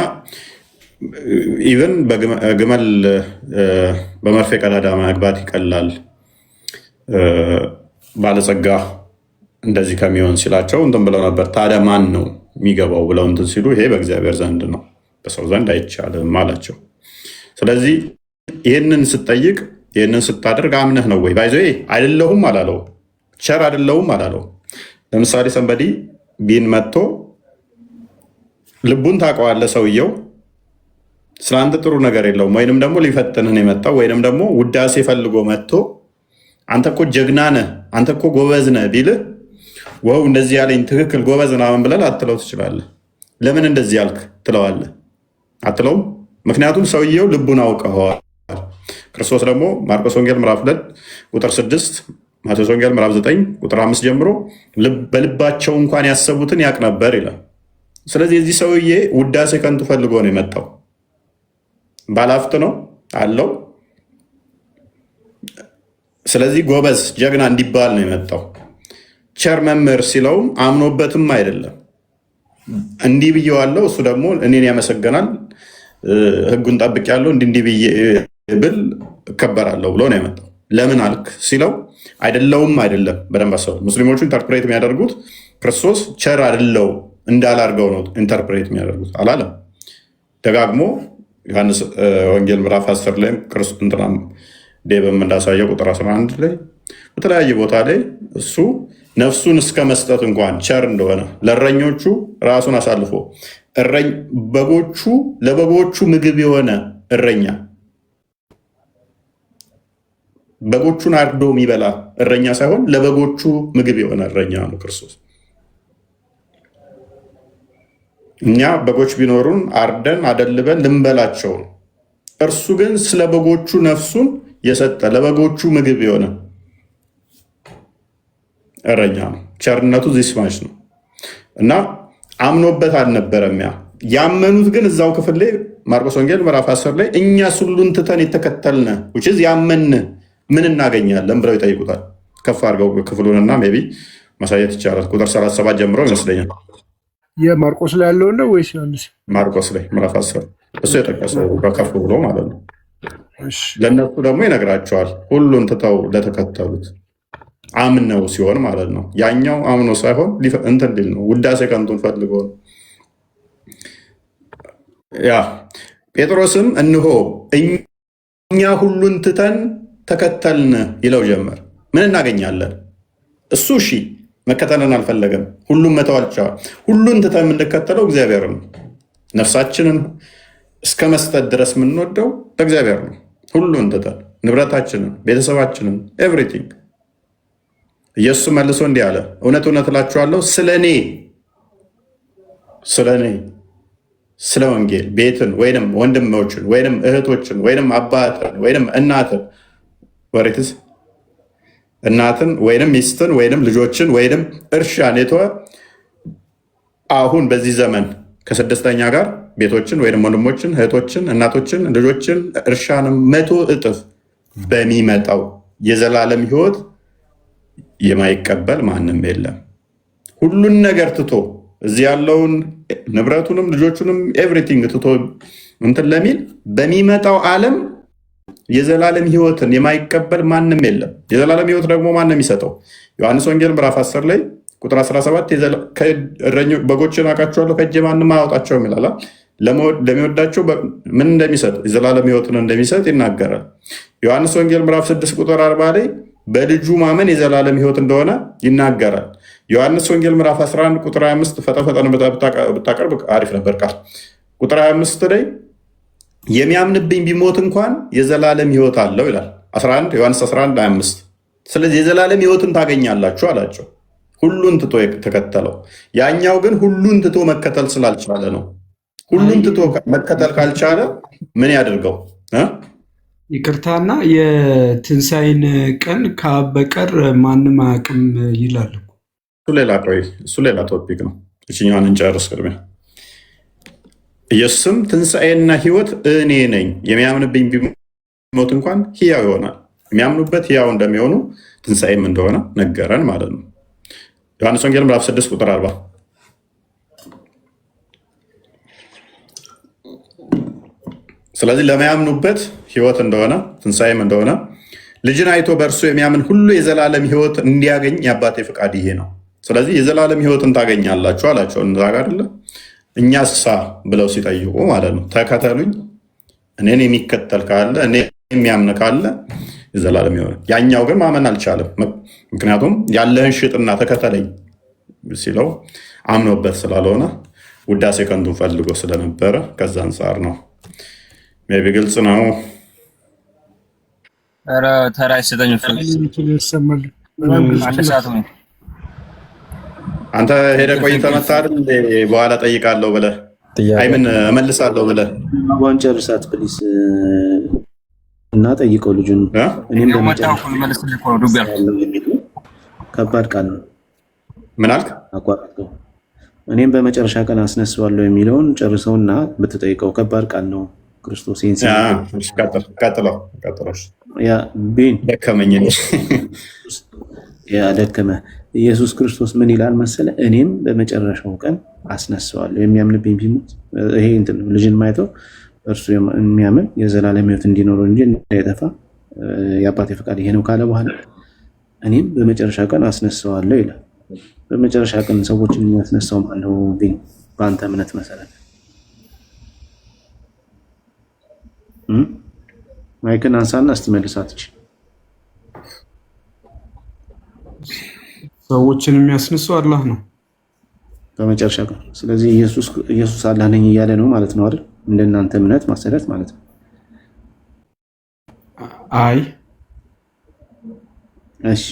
ኢቨን በግመል በመርፌ ቀዳዳ መግባት ይቀላል፣ ባለጸጋ እንደዚህ ከሚሆን ሲላቸው እንትን ብለው ነበር። ታዲያ ማን ነው የሚገባው ብለው እንትን ሲሉ ይሄ በእግዚአብሔር ዘንድ ነው፣ በሰው ዘንድ አይቻልም አላቸው። ስለዚህ ይህንን ስትጠይቅ ይህንን ስታደርግ አምነህ ነው ወይ? ባይዘ አይደለሁም አላለው፣ ቸር አይደለሁም አላለው። ለምሳሌ ሰንበዲ ቢን መጥቶ ልቡን ታውቀዋለህ፣ ሰውየው ስለአንተ ጥሩ ነገር የለውም፣ ወይንም ደግሞ ሊፈትንህ ነው የመጣው፣ ወይንም ደግሞ ውዳሴ ፈልጎ መጥቶ አንተ እኮ ጀግና ነህ፣ አንተ እኮ ጎበዝ ነህ ቢልህ ወው እንደዚህ ያለኝ ትክክል ጎበዝ ምናምን ብለህ አትለው ትችላለህ። ለምን እንደዚህ ያልክ ትለዋለህ? አትለውም። ምክንያቱም ሰውየው ልቡን አውቀኸዋል። ክርስቶስ ደግሞ ማርቆስ ወንጌል ምዕራፍ 2 ቁጥር 6፣ ማቴዎስ ወንጌል ምዕራፍ 9 ቁጥር 5 ጀምሮ በልባቸው እንኳን ያሰቡትን ያውቅ ነበር ይላል። ስለዚህ የዚህ ሰውዬ ውዳሴ ከንቱ ፈልጎ ነው የመጣው። ባላፍት ነው አለው። ስለዚህ ጎበዝ ጀግና እንዲባል ነው የመጣው። ቸር መምህር ሲለውም አምኖበትም አይደለም። እንዲህ ብዬዋለሁ፣ እሱ ደግሞ እኔን ያመሰገናል፣ ሕጉን ጠብቄያለሁ፣ እንዲህ ብዬ ብል እከበራለሁ ብሎ ነው የመጣው። ለምን አልክ ሲለው አይደለውም አይደለም። በደንብ አሰቡ። ሙስሊሞቹ ኢንተርፕሬት የሚያደርጉት ክርስቶስ ቸር አይደለው እንዳላርገው ነው ኢንተርፕሬት የሚያደርጉት። አላለም። ደጋግሞ ዮሐንስ ወንጌል ምዕራፍ 10 ላይ እንትናም ዴብም እንዳሳየው ቁጥር 11 ላይ በተለያየ ቦታ ላይ እሱ ነፍሱን እስከ መስጠት እንኳን ቸር እንደሆነ ለእረኞቹ ራሱን አሳልፎ ለበጎቹ ምግብ የሆነ እረኛ፣ በጎቹን አርዶ የሚበላ እረኛ ሳይሆን ለበጎቹ ምግብ የሆነ እረኛ ነው ክርስቶስ። እኛ በጎች ቢኖሩን አርደን አደልበን ልንበላቸው ነው። እርሱ ግን ስለ በጎቹ ነፍሱን የሰጠ ለበጎቹ ምግብ የሆነ እረኛ ነው። ቸርነቱ ዚስማች ነው እና አምኖበት አልነበረም። ያመኑት ግን እዛው ክፍል ላይ ማርቆስ ወንጌል ምዕራፍ 10 ላይ እኛስ ሁሉን ትተን የተከተልነ ያመን ምን እናገኛለን ብለው ይጠይቁታል። ከፍ አድርገው ክፍሉንና ሜይ ቢ ማሳየት ይቻላል። ቁጥር 37 ጀምሮ ይመስለኛል። የማርቆስ ላይ ያለው ነው ወይስ ዮሐንስ? ማርቆስ ላይ ምዕራፍ 10 እሱ የጠቀሰው ከፍ ብሎ ማለት ነው። ለእነሱ ደግሞ ይነግራቸዋል ሁሉን ትተው ለተከተሉት አምነው ሲሆን ማለት ነው። ያኛው አምኖ ሳይሆን እንትን ሊል ነው፣ ውዳሴ ከንቱን ፈልጎ ነው። ያ ጴጥሮስም እንሆ እኛ ሁሉን ትተን ተከተልን ይለው ጀመር። ምን እናገኛለን? እሱ እሺ መከተልን አልፈለገም። ሁሉም መተው አልቻለም። ሁሉን ትተን የምንከተለው እግዚአብሔር ነው። ነፍሳችንን እስከ መስጠት ድረስ የምንወደው ለእግዚአብሔር ነው። ሁሉን ትተን ንብረታችንን፣ ቤተሰባችንን፣ ኤቭሪቲንግ። ኢየሱስ መልሶ እንዲህ አለ፣ እውነት እውነት እላችኋለሁ ስለ እኔ ስለ ወንጌል ቤትን ወይንም ወንድሞችን ወይንም እህቶችን ወይንም አባትን ወይንም እናትን ወይንም ሚስትን ወይንም ልጆችን ወይንም እርሻን የተወ አሁን በዚህ ዘመን ከስድስተኛ ጋር ቤቶችን ወይንም ወንድሞችን እህቶችን እናቶችን ልጆችን እርሻንም 100 እጥፍ በሚመጣው የዘላለም ሕይወት የማይቀበል ማንም የለም። ሁሉን ነገር ትቶ እዚህ ያለውን ንብረቱንም ልጆቹንም ኤቭሪቲንግ ትቶ እንትን ለሚል በሚመጣው ዓለም የዘላለም ሕይወትን የማይቀበል ማንም የለም። የዘላለም ሕይወት ደግሞ ማንም ይሰጠው? ዮሐንስ ወንጌል ምዕራፍ 10 ላይ ቁጥር 17 በጎችን አውቃቸዋለሁ ከእጄ ማንም አያወጣቸውም ይላል። ለሚወዳቸው ምን እንደሚሰጥ የዘላለም ሕይወትን እንደሚሰጥ ይናገራል። ዮሐንስ ወንጌል ምዕራፍ 6 ቁጥር 40 ላይ በልጁ ማመን የዘላለም ሕይወት እንደሆነ ይናገራል። ዮሐንስ ወንጌል ምዕራፍ 11 ቁጥር 25 ፈጠን ብታቀርብ አሪፍ ነበር ቃል ቁጥር 25 ላይ የሚያምንብኝ ቢሞት እንኳን የዘላለም ሕይወት አለው ይላል። 11 ዮሐንስ 11 25 ስለዚህ የዘላለም ሕይወትን ታገኛላችሁ አላቸው። ሁሉን ትቶ ተከተለው። ያኛው ግን ሁሉን ትቶ መከተል ስላልቻለ ነው። ሁሉን ትቶ መከተል ካልቻለ ምን ያደርገው? ይቅርታና የትንሣኤን ቀን ከአብ በቀር ማንም አያውቅም ይላል። እሱ ሌላ ቶፒክ ነው። እችኛዋን እንጨርስ ቅድሚያ። ኢየሱስም ትንሣኤና ሕይወት እኔ ነኝ፣ የሚያምንብኝ ቢሞት እንኳን ሕያው ይሆናል። የሚያምኑበት ሕያው እንደሚሆኑ ትንሣኤም እንደሆነ ነገረን ማለት ነው። ዮሐንስ ወንጌል ምዕራፍ 6 ቁጥር 40 ስለዚህ ለሚያምኑበት ሕይወት እንደሆነ ትንሣኤም እንደሆነ ልጅን አይቶ በእርሱ የሚያምን ሁሉ የዘላለም ሕይወት እንዲያገኝ የአባቴ ፍቃድ ይሄ ነው። ስለዚህ የዘላለም ሕይወትን ታገኛላችሁ አላቸው። እንዛ ጋር አይደለ እኛሳ ብለው ሲጠይቁ ማለት ነው ተከተሉኝ፣ እኔን የሚከተል ካለ እኔ የሚያምን ካለ የዘላለም ሕይወት። ያኛው ግን ማመን አልቻለም። ምክንያቱም ያለህን ሽጥና ተከተለኝ ሲለው አምኖበት ስላልሆነ ውዳሴ ከንቱን ፈልጎ ስለነበረ ከዛ አንጻር ነው። ሜይ ቢ ግልጽ ነው። ኧረ ተራ ይሰጠኝ ይሰማል። አንተ ሄደህ ቆይተህ መጣህ አይደል? በኋላ ጠይቃለሁ ብለህ አይምን እመልሳለሁ ብለህ ዋን ጨርሳት ፕሊስ እና ጠይቀው ልጁን። እኔም ከባድ ቃል ነው። ምን አልክ? አቋርጠው። እኔም በመጨረሻ ቀን አስነሳዋለሁ የሚለውን ጨርሰውና ብትጠይቀው ከባድ ቃል ነው። ክርስቶስ ደከመ። ኢየሱስ ክርስቶስ ምን ይላል መሰለ? እኔም በመጨረሻው ቀን አስነሳዋለሁ። የሚያምንብኝ ቢሞት ይሄ እንትን ልጅን ማየተው እርሱ የሚያምን የዘላለም ሕይወት እንዲኖረው እንጂ እንዳይጠፋ የአባቴ ፈቃድ ይሄ ነው ካለ በኋላ እኔም በመጨረሻ ቀን አስነሳዋለሁ ይላል። በመጨረሻ ቀን ሰዎችን የሚያስነሳው ማነው? በአንተ እምነት መሰረት ማይክን አንሳና እስቲ መልሳት። ሰዎችን የሚያስነሳው አላህ ነው በመጨረሻ ቀን። ስለዚህ ኢየሱስ አላህ ነኝ እያለ ነው ማለት ነው አይደል? እንደናንተ እምነት መሰረት ማለት ነው። አይ እሺ፣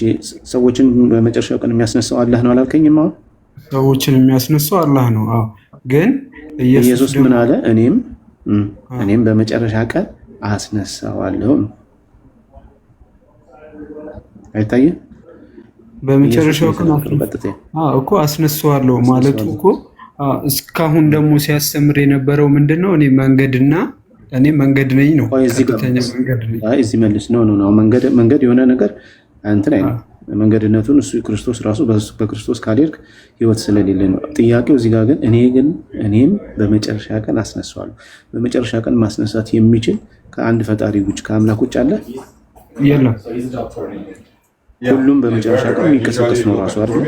ሰዎችን በመጨረሻው ቀን የሚያስነሳው አላህ ነው አላልከኝም? አሁን ሰዎችን የሚያስነሳው አላህ ነው። አዎ፣ ግን ኢየሱስ ምን አለ? እኔም በመጨረሻ ቀን አስነሳዋለሁ። አይታየም? በመጨረሻው ቀን እኮ አስነሳዋለሁ ማለቱ እኮ እስካሁን ደግሞ ሲያስተምር የነበረው ምንድነው? እኔ መንገድ ነኝ ነው። እዚህ መልስ ነው መንገድ የሆነ ነገር እንትን አይ መንገድነቱን እሱ ክርስቶስ ራሱ በክርስቶስ ካልሄድክ ሕይወት ስለሌለ ነው ጥያቄው። እዚህ ጋር ግን እኔም በመጨረሻ ቀን አስነሳዋለሁ። በመጨረሻ ቀን ማስነሳት የሚችል ከአንድ ፈጣሪ ውጭ ከአምላክ ውጭ አለ? የለም። ሁሉም በመጨረሻ ቀን የሚቀሰቀስ ነው ራሱ አይደል?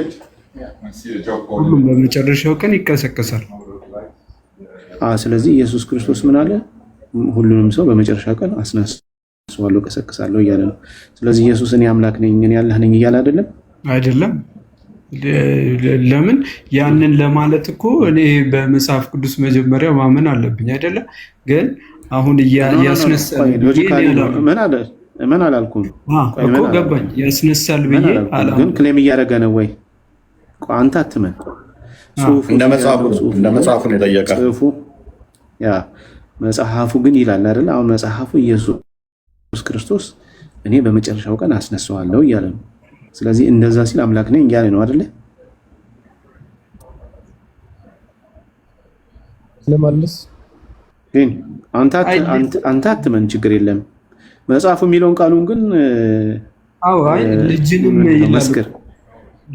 ሁሉም በመጨረሻው ቀን ይቀሰቀሳል። ስለዚህ ኢየሱስ ክርስቶስ ምን አለ? ሁሉንም ሰው በመጨረሻ ቀን አስነሳዋለሁ፣ ቀሰቅሳለሁ እያለ ነው። ስለዚህ ኢየሱስ እኔ አምላክ ነኝ እኔ አላህ ነኝ እያለ አይደለም። ለምን ያንን ለማለት እኮ እኔ በመጽሐፍ ቅዱስ መጀመሪያ ማመን አለብኝ አይደለም? ግን አሁን ያስነሳል ምን አላልኩም እኮ ገባኝ። ያስነሳል ብዬ ግን ክሌም እያደረገ ነው ወይ? አንተ አትመን። እንደ መጽሐፉ ነው የጠየቀ ጽሑፉ። መጽሐፉ ግን ይላል አይደል? አሁን መጽሐፉ ኢየሱስ ክርስቶስ እኔ በመጨረሻው ቀን አስነሳዋለሁ እያለ ነው። ስለዚህ እንደዛ ሲል አምላክ ነኝ እያለ ነው አይደለ? ለማለስ ግን አንተ አትመን፣ ችግር የለም። መጽሐፉ የሚለውን ቃሉን ግን አይ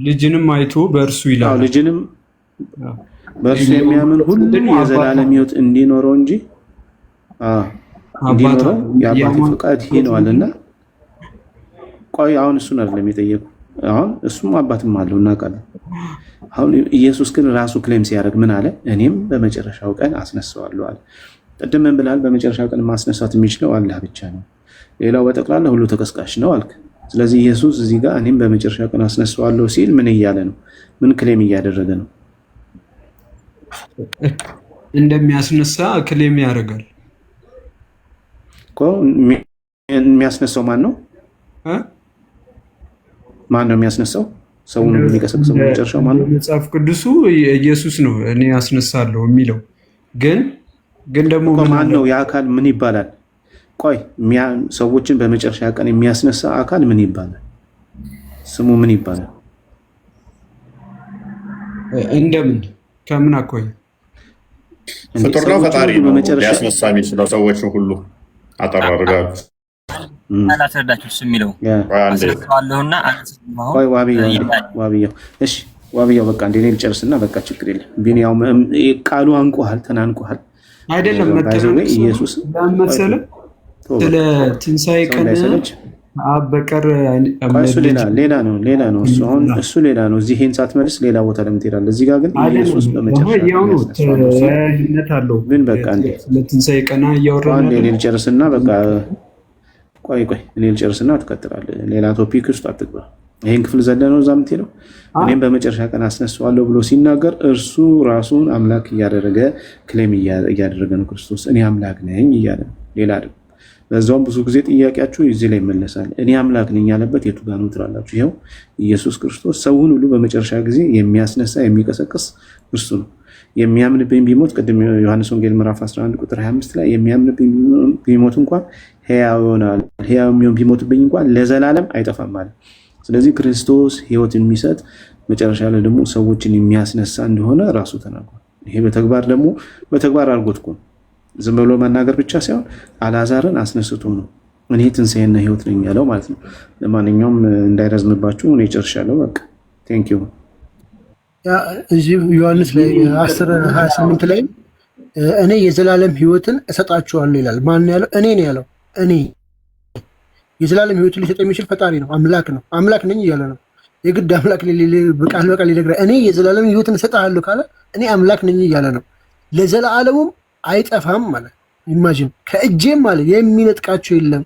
ልጅንም አይቶ በእርሱ ይላል። ልጅንም በእርሱ የሚያምን ሁሉም የዘላለም ሕይወት እንዲኖረው እንጂ እንዲኖረው የአባቴ ፈቃድ ይሄ ነው አለና። ቆይ አሁን እሱን አይደለም የጠየቁ። አሁን እሱም አባትም አለው እናውቃለን። አሁን ኢየሱስ ግን ራሱ ክሌም ሲያደርግ ምን አለ? እኔም በመጨረሻው ቀን አስነሳዋለሁ አለ። ቅድም ምን ብለሃል? በመጨረሻው ቀን ማስነሳት የሚችለው አላህ ብቻ ነው፣ ሌላው በጠቅላላ ሁሉ ተቀስቃሽ ነው አልክ። ስለዚህ ኢየሱስ እዚህ ጋር እኔም በመጨረሻ ቀን አስነሳዋለሁ ሲል ምን እያለ ነው? ምን ክሌም እያደረገ ነው? እንደሚያስነሳ ክሌም ያደርጋል እኮ። የሚያስነሳው ማን ነው? ማን ነው የሚያስነሳው? ሰውን የሚቀሰቅሰው መጨረሻው ማን ነው? መጽሐፍ ቅዱሱ ኢየሱስ ነው እኔ አስነሳለሁ የሚለው። ግን ደግሞ ማን ነው? የአካል ምን ይባላል? ቆይ ሰዎችን በመጨረሻ ቀን የሚያስነሳ አካል ምን ይባላል? ስሙ ምን ይባላል? እንደምን ከምን አቆይ ፍጡር ነው ፈጣሪ ነው ሊያስነሳ የሚችለው ሰዎችን ሁሉ አጠራርጋሉ። አላስረዳችሁ እሱ የሚለው አስነሳዋለሁና ዋብያው እሺ፣ ዋብያው በቃ እንደ እኔ ልጨርስና በቃ ችግር የለም። ቢኒያው ቃሉ አንቆሃል፣ ተናንቆሃል አይደለም? መሰለ ኢየሱስ መሰለ ስለ ትንሣኤ ቀን አብ በቀር እሱ ሌላ ነው። እሱ አሁን እሱ ሌላ ነው። እዚህ ይሄን ሳትመልስ ሌላ ቦታ ለምን ትሄዳለህ? እዚህ ጋር ግን ኢየሱስ በመጨረሻ አለው። ግን በቃ እንዴ ለትንሣኤ ቀና እያወራን እኔ ልጨርስና በቃ ቆይ እኔ ልጨርስና ትቀጥላለህ። ሌላ ቶፒክ ውስጥ አትግባ። ይሄን ክፍል ዘለ ነው እዛ የምትሄደው። እኔም በመጨረሻ ቀን አስነሳዋለሁ ብሎ ሲናገር እርሱ ራሱን አምላክ እያደረገ ክሌም እያደረገ ነው። ክርስቶስ እኔ አምላክ ነኝ እያለ ነው። ሌላ አይደለም። በዛውም ብዙ ጊዜ ጥያቄያችሁ እዚህ ላይ ይመለሳል። እኔ አምላክ ነኝ ያለበት የቱ ጋር ነው ትላላችሁ? ይኸው ኢየሱስ ክርስቶስ ሰውን ሁሉ በመጨረሻ ጊዜ የሚያስነሳ የሚቀሰቅስ እርሱ ነው። የሚያምንብኝ ቢሞት ቅድም ዮሐንስ ወንጌል ምዕራፍ 11 ቁጥር 25 ላይ የሚያምንብኝ ቢሞት እንኳን ሕያው ይሆናል፣ ሕያው የሚሆን ቢሞትብኝ እንኳን ለዘላለም አይጠፋም ማለት። ስለዚህ ክርስቶስ ሕይወት የሚሰጥ መጨረሻ ላይ ደግሞ ሰዎችን የሚያስነሳ እንደሆነ ራሱ ተናግሯል። ይሄ በተግባር አድርጎት እኮ ነው። ዝም ብሎ መናገር ብቻ ሳይሆን አልዓዛርን አስነስቶ ነው እኔ ትንሣኤና ሕይወት ነኝ ያለው ማለት ነው። ለማንኛውም እንዳይረዝምባችሁ እኔ ጨርሻለሁ። በቃ ቴንክ ዩ። እዚህ ዮሐንስ ላይ 10:28 ላይ እኔ የዘላለም ሕይወትን እሰጣችኋለሁ ይላል። ማን ያለው? እኔ ነው ያለው። እኔ የዘላለም ሕይወትን ሊሰጥ የሚችል ፈጣሪ ነው፣ አምላክ ነው። አምላክ ነኝ እያለ ነው። የግድ አምላክ ቃል በቃል ሊነግረህ እኔ የዘላለም ሕይወትን እሰጥሃለሁ ካለ እኔ አምላክ ነኝ እያለ ነው። ለዘላለሙም አይጠፋም ማለት ኢማጂን፣ ከእጄም ማለት የሚነጥቃቸው የለም።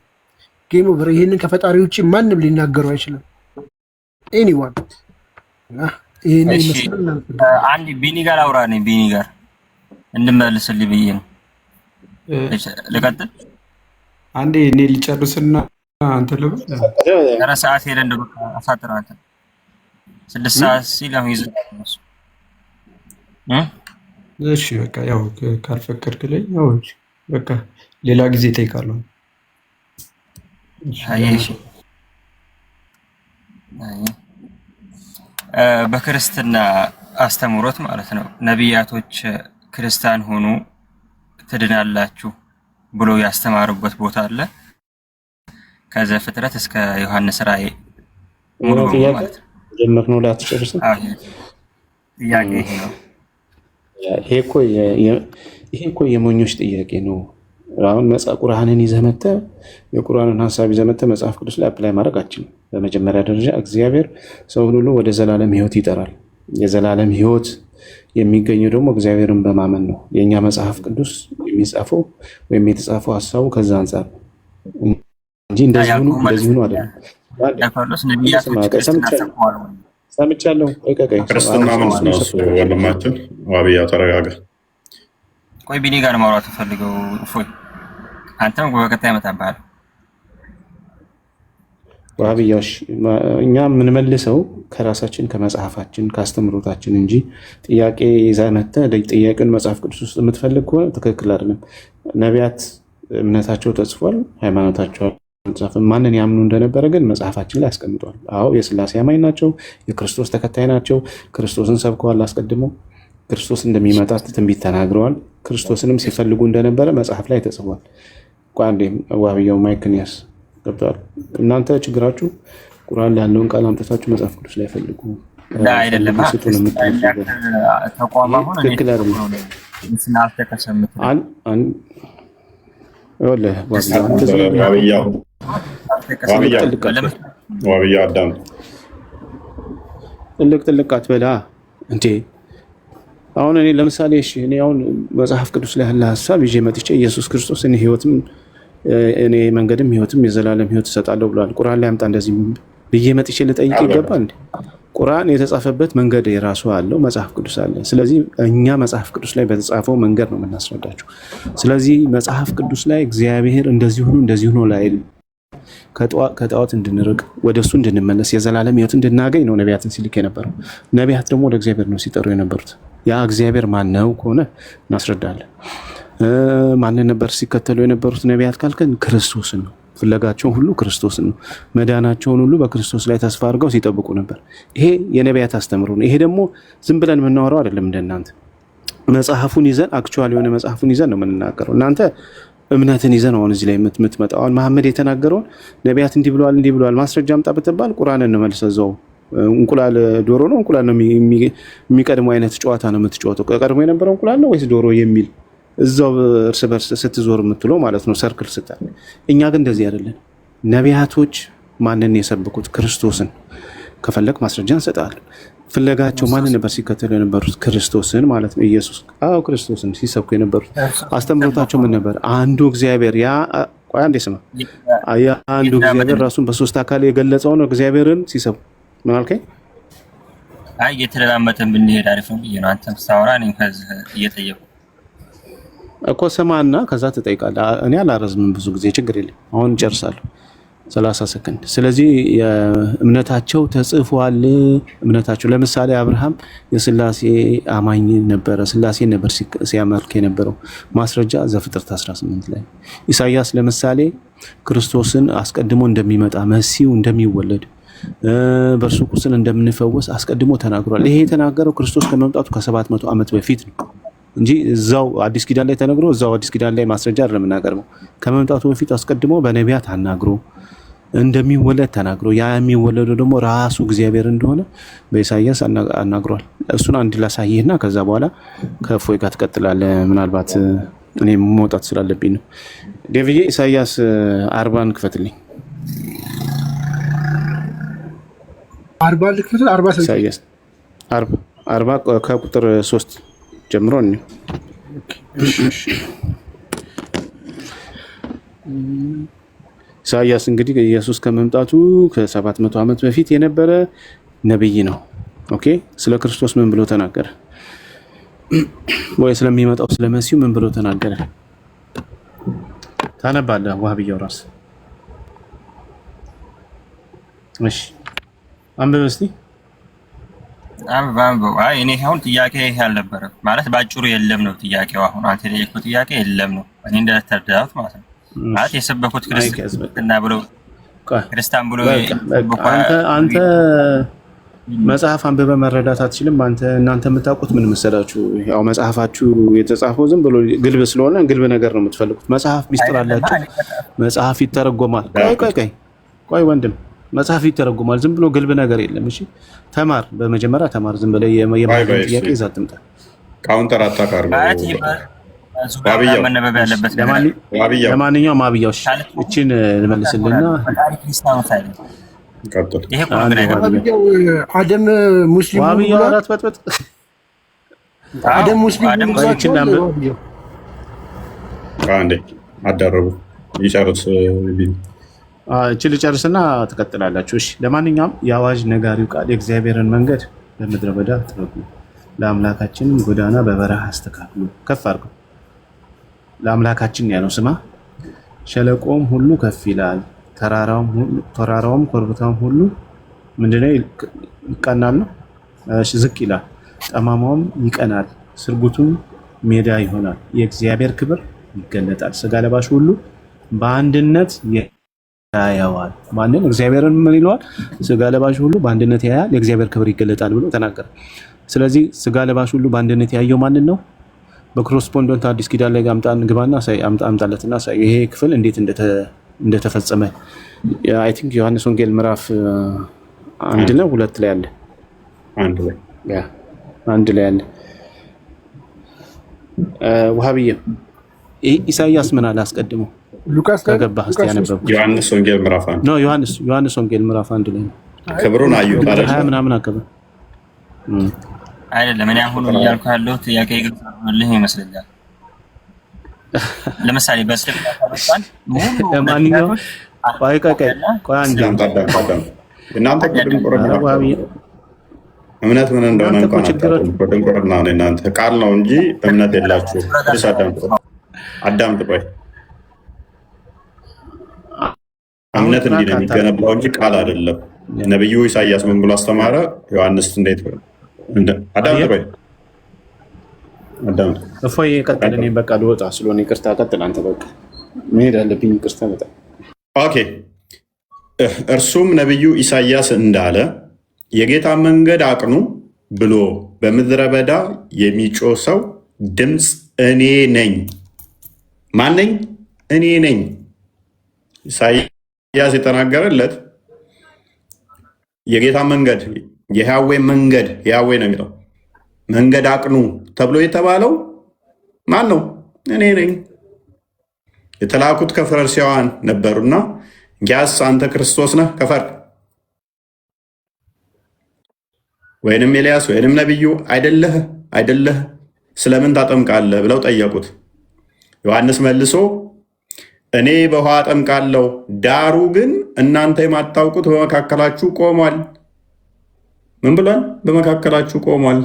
ጌም ኦቨር። ይህንን ከፈጣሪ ውጭ ማንም ሊናገሩ አይችልም። ኤኒዋን አንድ ቢኒ ጋር አውራ ነኝ። ቢኒ ጋር እንመልስልኝ ብዬ ነው። ልቀጥል አንዴ እኔ ልጨርስና አንተ ልበል። ሰዓት ሄደ እንደ አሳጥር አንተ 6 ሰዓት ሲል አሁን ይዘ እሺ በቃ ያው ካልፈቀድክልኝ ያው በቃ ሌላ ጊዜ እጠይቃለሁ። እሺ በክርስትና አስተምሮት ማለት ነው ነቢያቶች ክርስቲያን ሆኑ ትድናላችሁ ብሎ ያስተማሩበት ቦታ አለ። ከዘፍጥረት እስከ ዮሐንስ ራእይ ሙሉ ማለት ነው። ጀመርነው ላይ አትጨርስም? ጥያቄ ይሄ ነው። ይሄ እኮ የሞኞች ጥያቄ ነው። አሁን ቁርአንን ይዘህ መተህ የቁርአንን ሀሳብ ይዘህ መተህ መጽሐፍ ቅዱስ ላይ አፕላይ ማድረግ አችልም። በመጀመሪያ ደረጃ እግዚአብሔር ሰውን ሁሉ ወደ ዘላለም ሕይወት ይጠራል። የዘላለም ሕይወት የሚገኘው ደግሞ እግዚአብሔርን በማመን ነው። የእኛ መጽሐፍ ቅዱስ የሚጻፈው ወይም የተጻፈው ሀሳቡ ከዛ አንጻር እንጂ እንደዚህ ሆኖ አይደለም። ሰምቻለሁ። ክርስትና ምንድን ነው እሱ? ወንድማችን ዋብያ ተረጋጋ። ቆይ ቢኒ ጋር ማውራት ፈልገው እፎይ፣ አንተም በቀጣይ መጣባል። ዋብያሽ እኛ የምንመልሰው ከራሳችን ከመጽሐፋችን ከአስተምሮታችን እንጂ ጥያቄ ይዘህ መተህ ጥያቄውን መጽሐፍ ቅዱስ ውስጥ የምትፈልግ ከሆነ ትክክል አይደለም። ነቢያት እምነታቸው ተጽፏል፣ ሃይማኖታቸው አልተጻፈም። ማንን ያምኑ እንደነበረ ግን መጽሐፋችን ላይ አስቀምጧል። አዎ የሥላሴ አማኝ ናቸው፣ የክርስቶስ ተከታይ ናቸው። ክርስቶስን ሰብከዋል። አስቀድመው ክርስቶስ እንደሚመጣ ትንቢት ተናግረዋል። ክርስቶስንም ሲፈልጉ እንደነበረ መጽሐፍ ላይ ተጽፏል። ቋንዴ ዋብያው ማይክን ያስ ገብቷል። እናንተ ችግራችሁ ቁርአን ላይ ያለውን ቃል አምጥታችሁ መጽሐፍ ቅዱስ ላይ ፈልጉ። አይደለም ተቋም አሁን ትክክል አይደለም። ዋብያ አዳም ጥልቅ አትበላ እንዴ። አሁን እኔ ለምሳሌ እኔ አሁን መጽሐፍ ቅዱስ ላይ ያለ ሀሳብ ይዤ መጥቼ ኢየሱስ ክርስቶስ እኔ መንገድም ሕይወትም የዘላለም ሕይወት እሰጣለሁ ብሏል። ቁርአን ላይ አምጣ እንደዚህ ብዬ መጥቼ ልጠይቅ ይገባል እንዴ? ቁርአን የተጻፈበት መንገድ የራሱ አለው፣ መጽሐፍ ቅዱስ አለ። ስለዚህ እኛ መጽሐፍ ቅዱስ ላይ በተጻፈው መንገድ ነው የምናስረዳቸው። ስለዚህ መጽሐፍ ቅዱስ ላይ እግዚአብሔር እንደዚህ ሆኖ ላይ ከጣዖት እንድንርቅ ወደ እሱ እንድንመለስ የዘላለም ሕይወት እንድናገኝ ነው ነቢያትን ሲልክ የነበረው። ነቢያት ደግሞ ወደ እግዚአብሔር ነው ሲጠሩ የነበሩት። ያ እግዚአብሔር ማን ነው ከሆነ እናስረዳለን። ማንን ነበር ሲከተሉ የነበሩት ነቢያት ካልከን ክርስቶስን ነው። ፍለጋቸውን ሁሉ ክርስቶስን ነው። መዳናቸውን ሁሉ በክርስቶስ ላይ ተስፋ አድርገው ሲጠብቁ ነበር። ይሄ የነቢያት አስተምሮ ነው። ይሄ ደግሞ ዝም ብለን የምናወራው አይደለም። እንደናንተ መጽሐፉን ይዘን አክቹዋሊ የሆነ መጽሐፉን ይዘን ነው የምንናገረው። እናንተ እምነትን ይዘን አሁን እዚህ ላይ የምትመጣው አሁን መሐመድ የተናገረውን ነቢያት እንዲህ ብለዋል ማስረጃ አምጣ ብትባል ቁርአንን ነው መልሰህ እዛው እንቁላል ዶሮ ነው እንቁላል ነው የሚቀድመው አይነት ጨዋታ ነው የምትጫወተው። ቀድሞ የነበረው እንቁላል ነው ወይስ ዶሮ የሚል እዛው እርስ በርስ ስትዞር የምትለው ማለት ነው፣ ሰርክል ስታል። እኛ ግን እንደዚህ አይደለም። ነቢያቶች ማንን የሰበኩት? ክርስቶስን። ከፈለግ ማስረጃ እንሰጣለን። ፍለጋቸው ማንን ነበር ሲከተሉ የነበሩት? ክርስቶስን ማለት ነው። ኢየሱስ ክርስቶስን ሲሰብኩ የነበሩት። አስተምህሮታቸው ምን ነበር? አንዱ እግዚአብሔር ቆይ አንዴ ስማ። አንዱ እግዚአብሔር ራሱን በሶስት አካል የገለጸው ነው እግዚአብሔርን ሲሰብኩ። ምን አልከኝ? አይ እየተደማመጠን ብንሄድ አሪፍ ነው ብዬ ነው። አንተም ስታወራ እኔም ከዚህ እየጠየቁ እኮ ስማና ከዛ ትጠይቃለህ። እኔ አላረዝምም ብዙ ጊዜ ችግር የለም። አሁን ጨርሳለሁ 30 ሰከንድ። ስለዚህ እምነታቸው ተጽፏል። እምነታቸው ለምሳሌ አብርሃም የስላሴ አማኝ ነበረ። ስላሴ ነበር ሲያመልክ የነበረው። ማስረጃ ዘፍጥረት 18 ላይ። ኢሳያስ ለምሳሌ ክርስቶስን አስቀድሞ እንደሚመጣ መሲሁ እንደሚወለድ በእርሱ ቁስል እንደምንፈወስ አስቀድሞ ተናግሯል። ይሄ የተናገረው ክርስቶስ ከመምጣቱ ከ700 ዓመት በፊት ነው እንጂ እዛው አዲስ ኪዳን ላይ ተነግሮ እዛው አዲስ ኪዳን ላይ ማስረጃ አይደለም የምናቀርበው። ከመምጣቱ በፊት አስቀድሞ በነቢያት አናግሮ እንደሚወለድ ተናግሮ ያ የሚወለደው ደግሞ ራሱ እግዚአብሔር እንደሆነ በኢሳያስ አናግሯል። እሱን አንድ ላሳይህና ከዛ በኋላ ከእፎይ ጋር ትቀጥላለህ። ምናልባት እኔ መውጣት ስላለብኝ ነው። ዴቪዬ ኢሳያስ 40 ክፈትልኝ። 40 ልክፈትል። 40 ኢሳያስ 40 ከቁጥር 3 ጀምሮ ነው። ኢሳያስ እንግዲህ ኢየሱስ ከመምጣቱ ከ700 ዓመት በፊት የነበረ ነብይ ነው። ኦኬ፣ ስለ ክርስቶስ ምን ብሎ ተናገረ? ወይ ስለሚመጣው ስለ መሲሁ ምን ብሎ ተናገረ? ታነባለህ? ዋህብያው ራስ እሺ፣ አንብብ እስቲ አንብብ። አይ እኔ አሁን ጥያቄ ይሄ አልነበረም ማለት ባጭሩ የለም ነው ጥያቄው። አሁን አንተ የጠየቅኩት ጥያቄ የለም ነው እኔ እንደተረዳሁት ማለት ነው። ማለት የሰበኩት ክርስትና ብሎ ክርስቲያን ብሎ አንተ መጽሐፍ አንብበ መረዳት አትችልም። እናንተ የምታውቁት ምን መሰላችሁ? ያው መጽሐፋችሁ የተጻፈው ዝም ብሎ ግልብ ስለሆነ ግልብ ነገር ነው የምትፈልጉት። መጽሐፍ ሚስጥር አላችሁ። መጽሐፍ ይተረጎማል። ቆይ ወንድም፣ መጽሐፍ ይተረጎማል። ዝም ብሎ ግልብ ነገር የለም። እሺ ተማር፣ በመጀመሪያ ተማር። ዝም ብለህ የማይሆን ጥያቄ ይዘህ አትምጣ። ካውንተር አታካርጉ። ለማንኛውም አብያዎች እችን ልመልስልና አደም ሙስሊም አደም ሙስሊም አደረጉ ይጨርስ። እችን ልጨርስና ትቀጥላላችሁ። እሺ ለማንኛውም የአዋጅ ነጋሪው ቃል የእግዚአብሔርን መንገድ በምድረ በዳ ጥረጉ፣ ለአምላካችን ጎዳና በበረሃ አስተካክሉ። ከፍ አድርገው ለአምላካችን ያለው ስማ። ሸለቆም ሁሉ ከፍ ይላል፣ ተራራውም ኮረብታውም ሁሉ ምንድነው ይቀናል ነው ዝቅ ይላል፣ ጠማማውም ይቀናል፣ ስርጉቱም ሜዳ ይሆናል። የእግዚአብሔር ክብር ይገለጣል፣ ስጋ ለባሽ ሁሉ በአንድነት ያያዋል። ማንን? እግዚአብሔርን ምን ይለዋል? ስጋ ለባሽ ሁሉ በአንድነት ያያል፣ የእግዚአብሔር ክብር ይገለጣል ብሎ ተናገረ። ስለዚህ ስጋ ለባሽ ሁሉ በአንድነት ያየው ማንን ነው? በኮረስፖንደንት አዲስ ኪዳን ላይ ግባና አምጣለትና ሳይ ይሄ ክፍል እንዴት እንደተፈጸመ። አይ ቲንክ ዮሐንስ ወንጌል ምዕራፍ 1 ነው 2 ላይ አለ። አንድ ላይ አለ። ወሃቢያ ኢሳይያስ ምን አለ አስቀድሞ? ሉቃስ ከገባህ እስቲ ያነበብ ዮሐንስ ወንጌል ምዕራፍ 1 ነው። ዮሐንስ ወንጌል ምዕራፍ 1 ላይ ክብሩን አዩት አለ። 20 ምናምን አከበ አይደለም። እኔ አሁን እያልኩ ያለው ጥያቄ ግልጽ ነው ይመስለኛል። ለምሳሌ በስልክ ታውቃለህ ለማንኛውም ቆይ አንዴ እናንተ እምነት ምን እንደሆነ እንኳን ድንቁርና ነው። እናንተ ቃል ነው እንጂ እምነት የላችሁ። አዳምጥ ቆይ። እምነት እንዲህ ነው የሚገነባው እንጂ ቃል አይደለም። ነብዩ ኢሳያስ ምን ብሎ አስተማረ? ዮሐንስ እንዴት አዳምጥ ቆይ አዳምጥ። እፎይ ቀጥል። እኔ በቃ ልወጣ ስለሆነ ይቅርታ። ቀጥል አንተ። በቃ መሄድ አለብኝ። ይቅርታ በጣም ኦኬ። እርሱም ነብዩ ኢሳያስ እንዳለ የጌታ መንገድ አቅኑ ብሎ በምድረ በዳ የሚጮህ ሰው ድምፅ እኔ ነኝ። ማን ነኝ? እኔ ነኝ። ኢሳያስ የተናገረለት የጌታ መንገድ የያዌ መንገድ ያዌ ነው የሚለው መንገድ አቅኑ ተብሎ የተባለው ማን ነው? እኔ ነኝ። የተላኩት ከፈሪሳውያን ነበሩና እንኪያስ አንተ ክርስቶስ ነህ ከፈር ወይንም ኤልያስ ወይንም ነቢዩ አይደለህ ስለምን ታጠምቃለህ ብለው ጠየቁት። ዮሐንስ መልሶ እኔ በውሃ አጠምቃለሁ፣ ዳሩ ግን እናንተ የማታውቁት በመካከላችሁ ቆሟል። ምን ብሏል? በመካከላችሁ ቆሟል።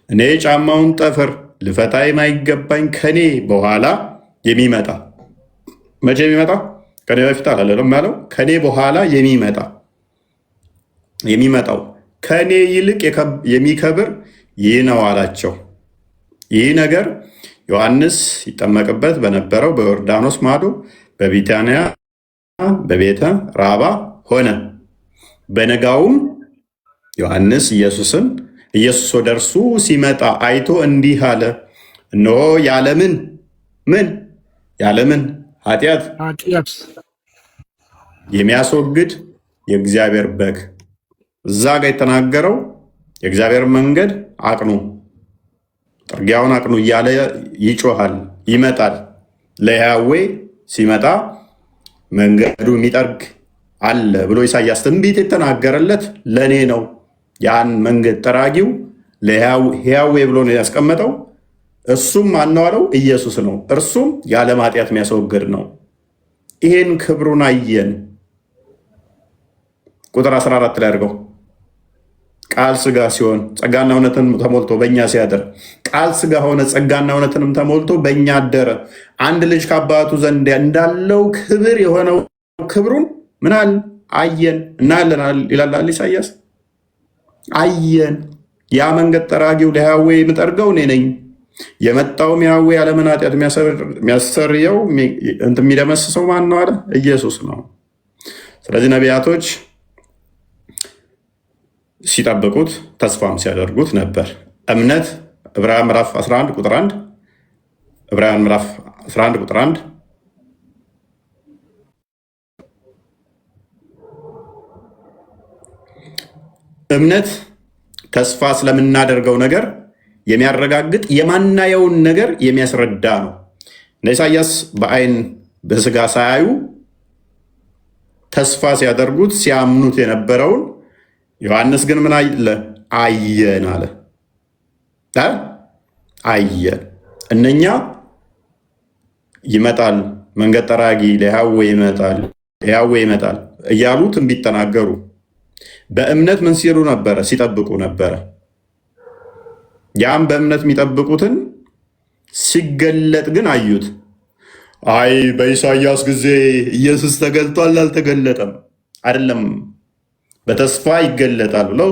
እኔ ጫማውን ጠፍር ልፈታ የማይገባኝ ከኔ በኋላ የሚመጣ መቼ የሚመጣ? ከኔ በፊት አላለለም ያለው። ከኔ በኋላ የሚመጣው ከኔ ይልቅ የሚከብር ይህ ነው አላቸው። ይህ ነገር ዮሐንስ ይጠመቅበት በነበረው በዮርዳኖስ ማዶ በቢታንያ በቤተ ራባ ሆነ። በነጋውም ዮሐንስ ኢየሱስ ወደ እርሱ ሲመጣ አይቶ እንዲህ አለ፣ እነሆ የዓለምን ኃጢአት የሚያስወግድ የእግዚአብሔር በግ። እዛ ጋር የተናገረው የእግዚአብሔር መንገድ አቅኑ፣ ጥርጊያውን አቅኑ እያለ ይጮሃል፣ ይመጣል። ለያዌ ሲመጣ መንገዱ የሚጠርግ አለ ብሎ ኢሳያስ ትንቢት የተናገረለት ለእኔ ነው። ያን መንገድ ጠራጊው ለያዌ ብሎ ነው ያስቀመጠው። እሱም ማነዋለው? ኢየሱስ ነው። እርሱም የዓለም ኃጢአት የሚያስወግድ ነው። ይሄን ክብሩን አየን። ቁጥር 14 ላይ አድርገው ቃል ስጋ ሲሆን ጸጋና እውነትን ተሞልቶ በእኛ ሲያደር፣ ቃል ስጋ ሆነ ጸጋና እውነትንም ተሞልቶ በእኛ አደረ። አንድ ልጅ ከአባቱ ዘንድ እንዳለው ክብር የሆነው ክብሩን ምናል አየን እናያለን ይላል ኢሳያስ። አየን። ያ መንገድ ጠራጊው ለያዌ የምጠርገው እኔ ነኝ። የመጣውም ያዌ ዓለምን ኃጢአት የሚያሰርየው የሚደመስሰው ማን ነው አለ? ኢየሱስ ነው። ስለዚህ ነቢያቶች ሲጠብቁት ተስፋም ሲያደርጉት ነበር። እምነት ዕብራውያን ምዕራፍ 11 ቁጥር 1 ዕብራውያን ምዕራፍ 11 ቁጥር 1 እምነት ተስፋ ስለምናደርገው ነገር የሚያረጋግጥ የማናየውን ነገር የሚያስረዳ ነው። ኢሳያስ በአይን በስጋ ሳያዩ ተስፋ ሲያደርጉት ሲያምኑት የነበረውን ዮሐንስ ግን ምን አለ? አየን አለ። አየን። እነኛ ይመጣል መንገድ ጠራጊ ለያዌ ይመጣል እያሉ ትንቢት ተናገሩ። በእምነት ምን ሲሉ ነበረ? ሲጠብቁ ነበረ። ያም በእምነት የሚጠብቁትን ሲገለጥ ግን አዩት። አይ በኢሳያስ ጊዜ ኢየሱስ ተገልጧል አልተገለጠም አይደለም፣ በተስፋ ይገለጣል ብለው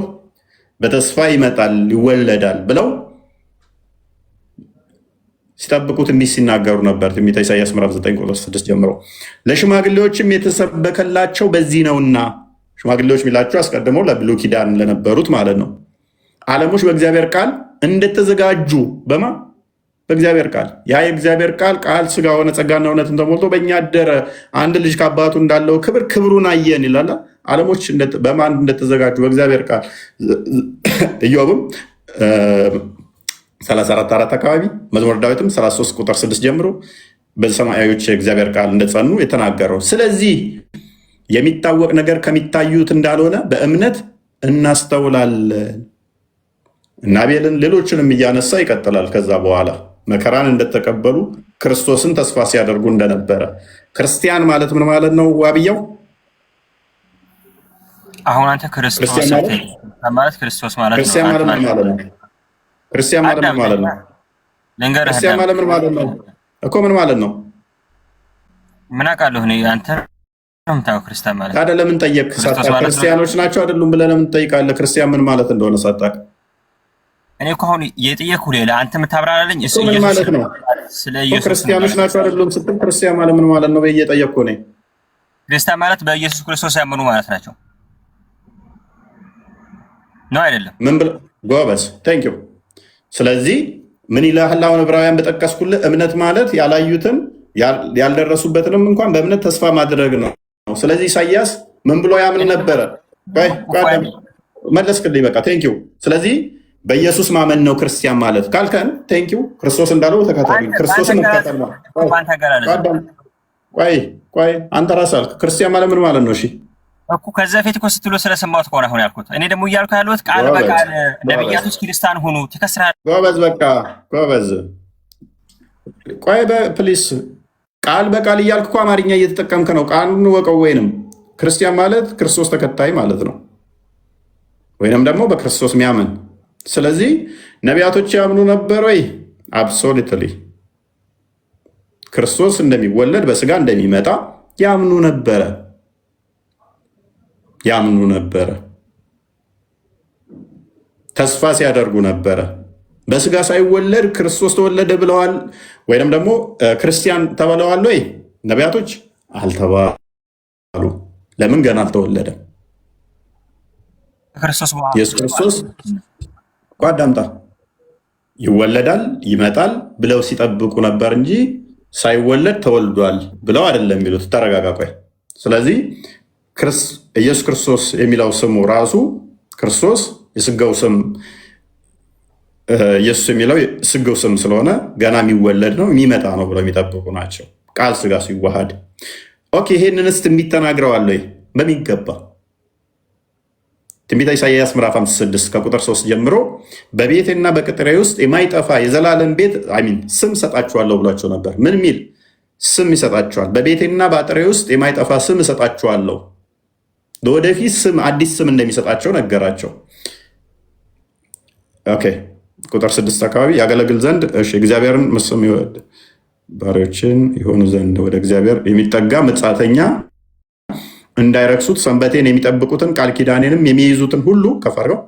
በተስፋ ይመጣል ይወለዳል ብለው ሲጠብቁት እንዲህ ሲናገሩ ነበር። ትንቢተ ኢሳያስ ምዕራፍ 9 ቁጥር 6 ጀምሮ ለሽማግሌዎችም የተሰበከላቸው በዚህ ነውና፣ ሽማግሌዎች የሚላቸው አስቀድመው ለብሉይ ኪዳን ለነበሩት ማለት ነው። ዓለሞች በእግዚአብሔር ቃል እንደተዘጋጁ በእግዚአብሔር ቃል ያ የእግዚአብሔር ቃል ስጋ ሆነ ጸጋና እውነትን ተሞልቶ በእኛ አደረ። አንድ ልጅ ከአባቱ እንዳለው ክብሩን አየን ይላል። ዓለሞች በማን እንደተዘጋጁ? በእግዚአብሔር ቃል። ኢዮብም 34 አካባቢ፣ መዝሙረ ዳዊትም 33 ቁጥር 6 ጀምሮ በሰማያዊዎች የእግዚአብሔር ቃል እንደጸኑ የተናገረው። ስለዚህ የሚታወቅ ነገር ከሚታዩት እንዳልሆነ በእምነት እናስተውላለን። እና አቤልን ሌሎችንም እያነሳ ይቀጥላል። ከዛ በኋላ መከራን እንደተቀበሉ ክርስቶስን ተስፋ ሲያደርጉ እንደነበረ። ክርስቲያን ማለት ምን ማለት ነው? ዋብያው አሁን አንተ ክርስቶስ ማለት ክርስቶስ ማለት ነው። ክርስቲያን ማለት ምን ማለት ነው? ክርስቲያን ማለት ምን ማለት ነው? ክርስቲያን ማለት ምን ማለት ነው እኮ? ምን ማለት ነው? ምን አውቃለሁ እኔ። አንተ ምታውቀው ክርስቲያን ማለት ታዲያ ለምን ጠየቅክ? ክርስቲያኖች ናቸው አይደሉም ብለህ ለምን ትጠይቃለህ? ክርስቲያን ምን ማለት እንደሆነ ሳታውቅ። እኔ እኮ አሁን የጠየቅኩ ሌላ፣ አንተ የምታብራራልኝ እሱ ምን ማለት ነው? ስለ ኢየሱስ ክርስቲያኖች ናቸው አይደሉም ስትል ክርስቲያን ማለት ምን ማለት ነው እየጠየቅኩ ነኝ። ክርስቲያን ማለት በኢየሱስ ክርስቶስ ያመኑ ማለት ናቸው ነው አይደለም? ምን ብለህ ጎበዝ፣ ቴንክ ዩ። ስለዚህ ምን ይላል አሁን ዕብራውያን በጠቀስኩልህ? እምነት ማለት ያላዩትን ያልደረሱበትንም እንኳን በእምነት ተስፋ ማድረግ ነው። ስለዚህ ኢሳያስ ምን ብሎ ያምን ነበረ? መለስክልኝ፣ በቃ ቴንክ ዩ። ስለዚህ በኢየሱስ ማመን ነው ክርስቲያን ማለት ካልከን ቴንክ ዩ። ክርስቶስ እንዳለው ተከተሉ። ክርስቶስን መከተል ነው። ቆይ አንተ ራስህ አልክ ክርስቲያን ማለት ምን ማለት ነው? እሺ እኮ ከዛ በፊት እኮ ስትሉ ስለሰማሁት ከሆነ አሁን ያልኩት እኔ ደግሞ እያልኩ ያለሁት ቃል በቃል ነብያቶች ክርስቲያን ሆኑ ትከስራለህ። ጎበዝ፣ በቃ ጎበዝ። ቆይ ፕሊስ፣ ቃል በቃል እያልክ እኮ አማርኛ እየተጠቀምክ ነው። ቃሉን ወቀው። ወይንም ክርስቲያን ማለት ክርስቶስ ተከታይ ማለት ነው፣ ወይንም ደግሞ በክርስቶስ የሚያምን። ስለዚህ ነቢያቶች ያምኑ ነበር ወይ? አብሶሉትሊ ክርስቶስ እንደሚወለድ በስጋ እንደሚመጣ ያምኑ ነበረ። ተስፋ ሲያደርጉ ነበረ። በስጋ ሳይወለድ ክርስቶስ ተወለደ ብለዋል ወይም ደግሞ ክርስቲያን ተብለዋል ወይ? ነቢያቶች አልተባሉ። ለምን? ገና አልተወለደም። ኢየሱስ ክርስቶስ ጓዳምጣ ይወለዳል ይመጣል ብለው ሲጠብቁ ነበር እንጂ ሳይወለድ ተወልዷል ብለው አይደለም የሚሉት። ተረጋጋ። ቆይ ስለዚህ ኢየሱስ ክርስቶስ የሚለው ስሙ ራሱ ክርስቶስ የስጋው ስም ኢየሱስ የሚለው ስጋው ስም ስለሆነ ገና የሚወለድ ነው የሚመጣ ነው ብለው የሚጠብቁ ናቸው። ቃል ስጋ ሲዋሃድ ኦኬ። ይሄንንስ ትንቢት ተናግረዋል ወይ? በሚገባ ትንቢተ ኢሳይያስ ምዕራፍ 56 ከቁጥር 3 ጀምሮ በቤቴና በቅጥሬ ውስጥ የማይጠፋ የዘላለም ቤት ስም ሰጣችኋለሁ ብሏቸው ነበር። ምን ሚል ስም ይሰጣችኋል? በቤቴና በአጥሬ ውስጥ የማይጠፋ ስም እሰጣችኋለሁ። ለወደፊት ስም አዲስ ስም እንደሚሰጣቸው ነገራቸው። ኦኬ ቁጥር 6 አካባቢ ያገለግል ዘንድ እግዚአብሔርን ስም ይወድ ባሪያዎችን የሆኑ ዘንድ ወደ እግዚአብሔር የሚጠጋ መጻተኛ እንዳይረክሱት ሰንበቴን የሚጠብቁትን ቃል ኪዳኔንም የሚይዙትን ሁሉ ከፍ አድርገው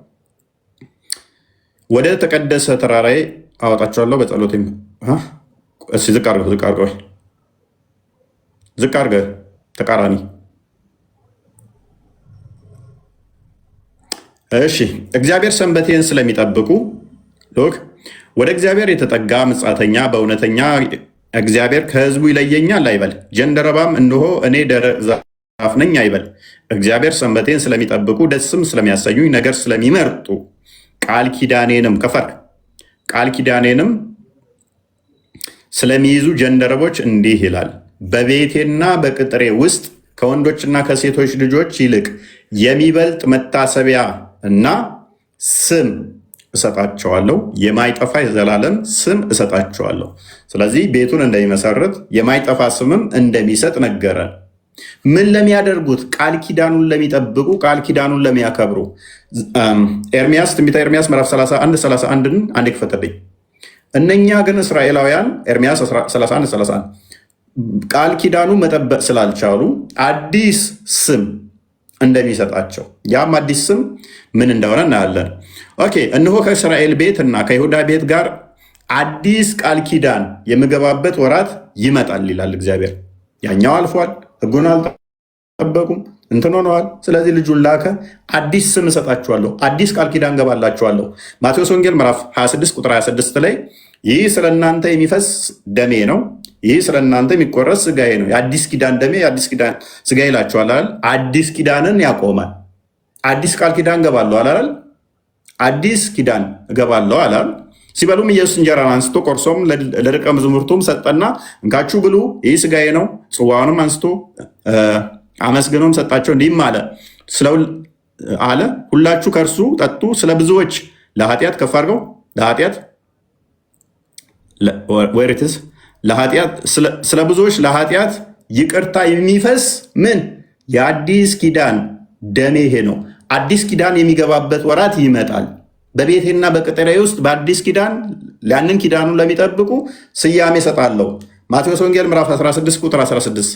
ወደ ተቀደሰ ተራራዬ አወጣቸዋለሁ። በጸሎቴም ዝቅ አድርገህ ተቃራኒ። እሺ እግዚአብሔር ሰንበቴን ስለሚጠብቁ ወደ እግዚአብሔር የተጠጋ መጻተኛ በእውነተኛ እግዚአብሔር ከሕዝቡ ይለየኛል አይበል። ጀንደረባም እንሆ እኔ ደረቅ ዛፍ ነኝ አይበል። እግዚአብሔር ሰንበቴን ስለሚጠብቁ ደስም ስለሚያሰኙኝ ነገር ስለሚመርጡ ቃል ኪዳኔንም ቃል ኪዳኔንም ስለሚይዙ ጀንደረቦች እንዲህ ይላል፣ በቤቴና በቅጥሬ ውስጥ ከወንዶችና ከሴቶች ልጆች ይልቅ የሚበልጥ መታሰቢያ እና ስም እሰጣቸዋለሁ፣ የማይጠፋ የዘላለም ስም እሰጣቸዋለሁ። ስለዚህ ቤቱን እንደሚመሰርት የማይጠፋ ስምም እንደሚሰጥ ነገረን። ምን ለሚያደርጉት? ቃል ኪዳኑን ለሚጠብቁ፣ ቃል ኪዳኑን ለሚያከብሩ። ኤርሚያስ ትንቢተ ኤርሚያስ ምዕራፍ 31 አንድ ክፈትልኝ። እነኛ ግን እስራኤላውያን ኤርሚያስ 31 ቃል ኪዳኑ መጠበቅ ስላልቻሉ አዲስ ስም እንደሚሰጣቸው፣ ያም አዲስ ስም ምን እንደሆነ እናያለን። ኦኬ እነሆ ከእስራኤል ቤት እና ከይሁዳ ቤት ጋር አዲስ ቃል ኪዳን የምገባበት ወራት ይመጣል ይላል እግዚአብሔር። ያኛው አልፏል፣ ሕጉን አልጠበቁም፣ እንትን ሆነዋል። ስለዚህ ልጁን ላከ፣ አዲስ ስም እሰጣችኋለሁ፣ አዲስ ቃል ኪዳን ገባላችኋለሁ። ማቴዎስ ወንጌል ምዕራፍ 26 ቁጥር 26 ላይ ይህ ስለ እናንተ የሚፈስ ደሜ ነው፣ ይህ ስለ እናንተ የሚቆረስ ስጋዬ ነው። የአዲስ ኪዳን ደሜ የአዲስ ኪዳን ስጋ ይላችኋል አይደል? አዲስ ኪዳንን ያቆማል። አዲስ ቃል ኪዳን ገባለሁ አላል? አዲስ ኪዳን እገባለሁ አላል? ሲበሉም ኢየሱስ እንጀራን አንስቶ ቆርሶም ለደቀ መዛሙርቱም ሰጠና እንካችሁ ብሉ፣ ይህ ስጋዬ ነው። ጽዋውንም አንስቶ አመስግኖም ሰጣቸው፣ እንዲህም አለ ሁላችሁ ከእርሱ ጠጡ፣ ስለ ብዙዎች ለኃጢአት ከፍ አድርገው ለኃጢአት ስለ ብዙዎች ለኃጢአት ይቅርታ የሚፈስ ምን የአዲስ ኪዳን ደሜ ይሄ ነው። አዲስ ኪዳን የሚገባበት ወራት ይመጣል። በቤቴና በቅጥሬ ውስጥ በአዲስ ኪዳን ያንን ኪዳኑን ለሚጠብቁ ስያሜ እሰጣለሁ። ማቴዎስ ወንጌል ምዕራፍ 16 ቁጥር 16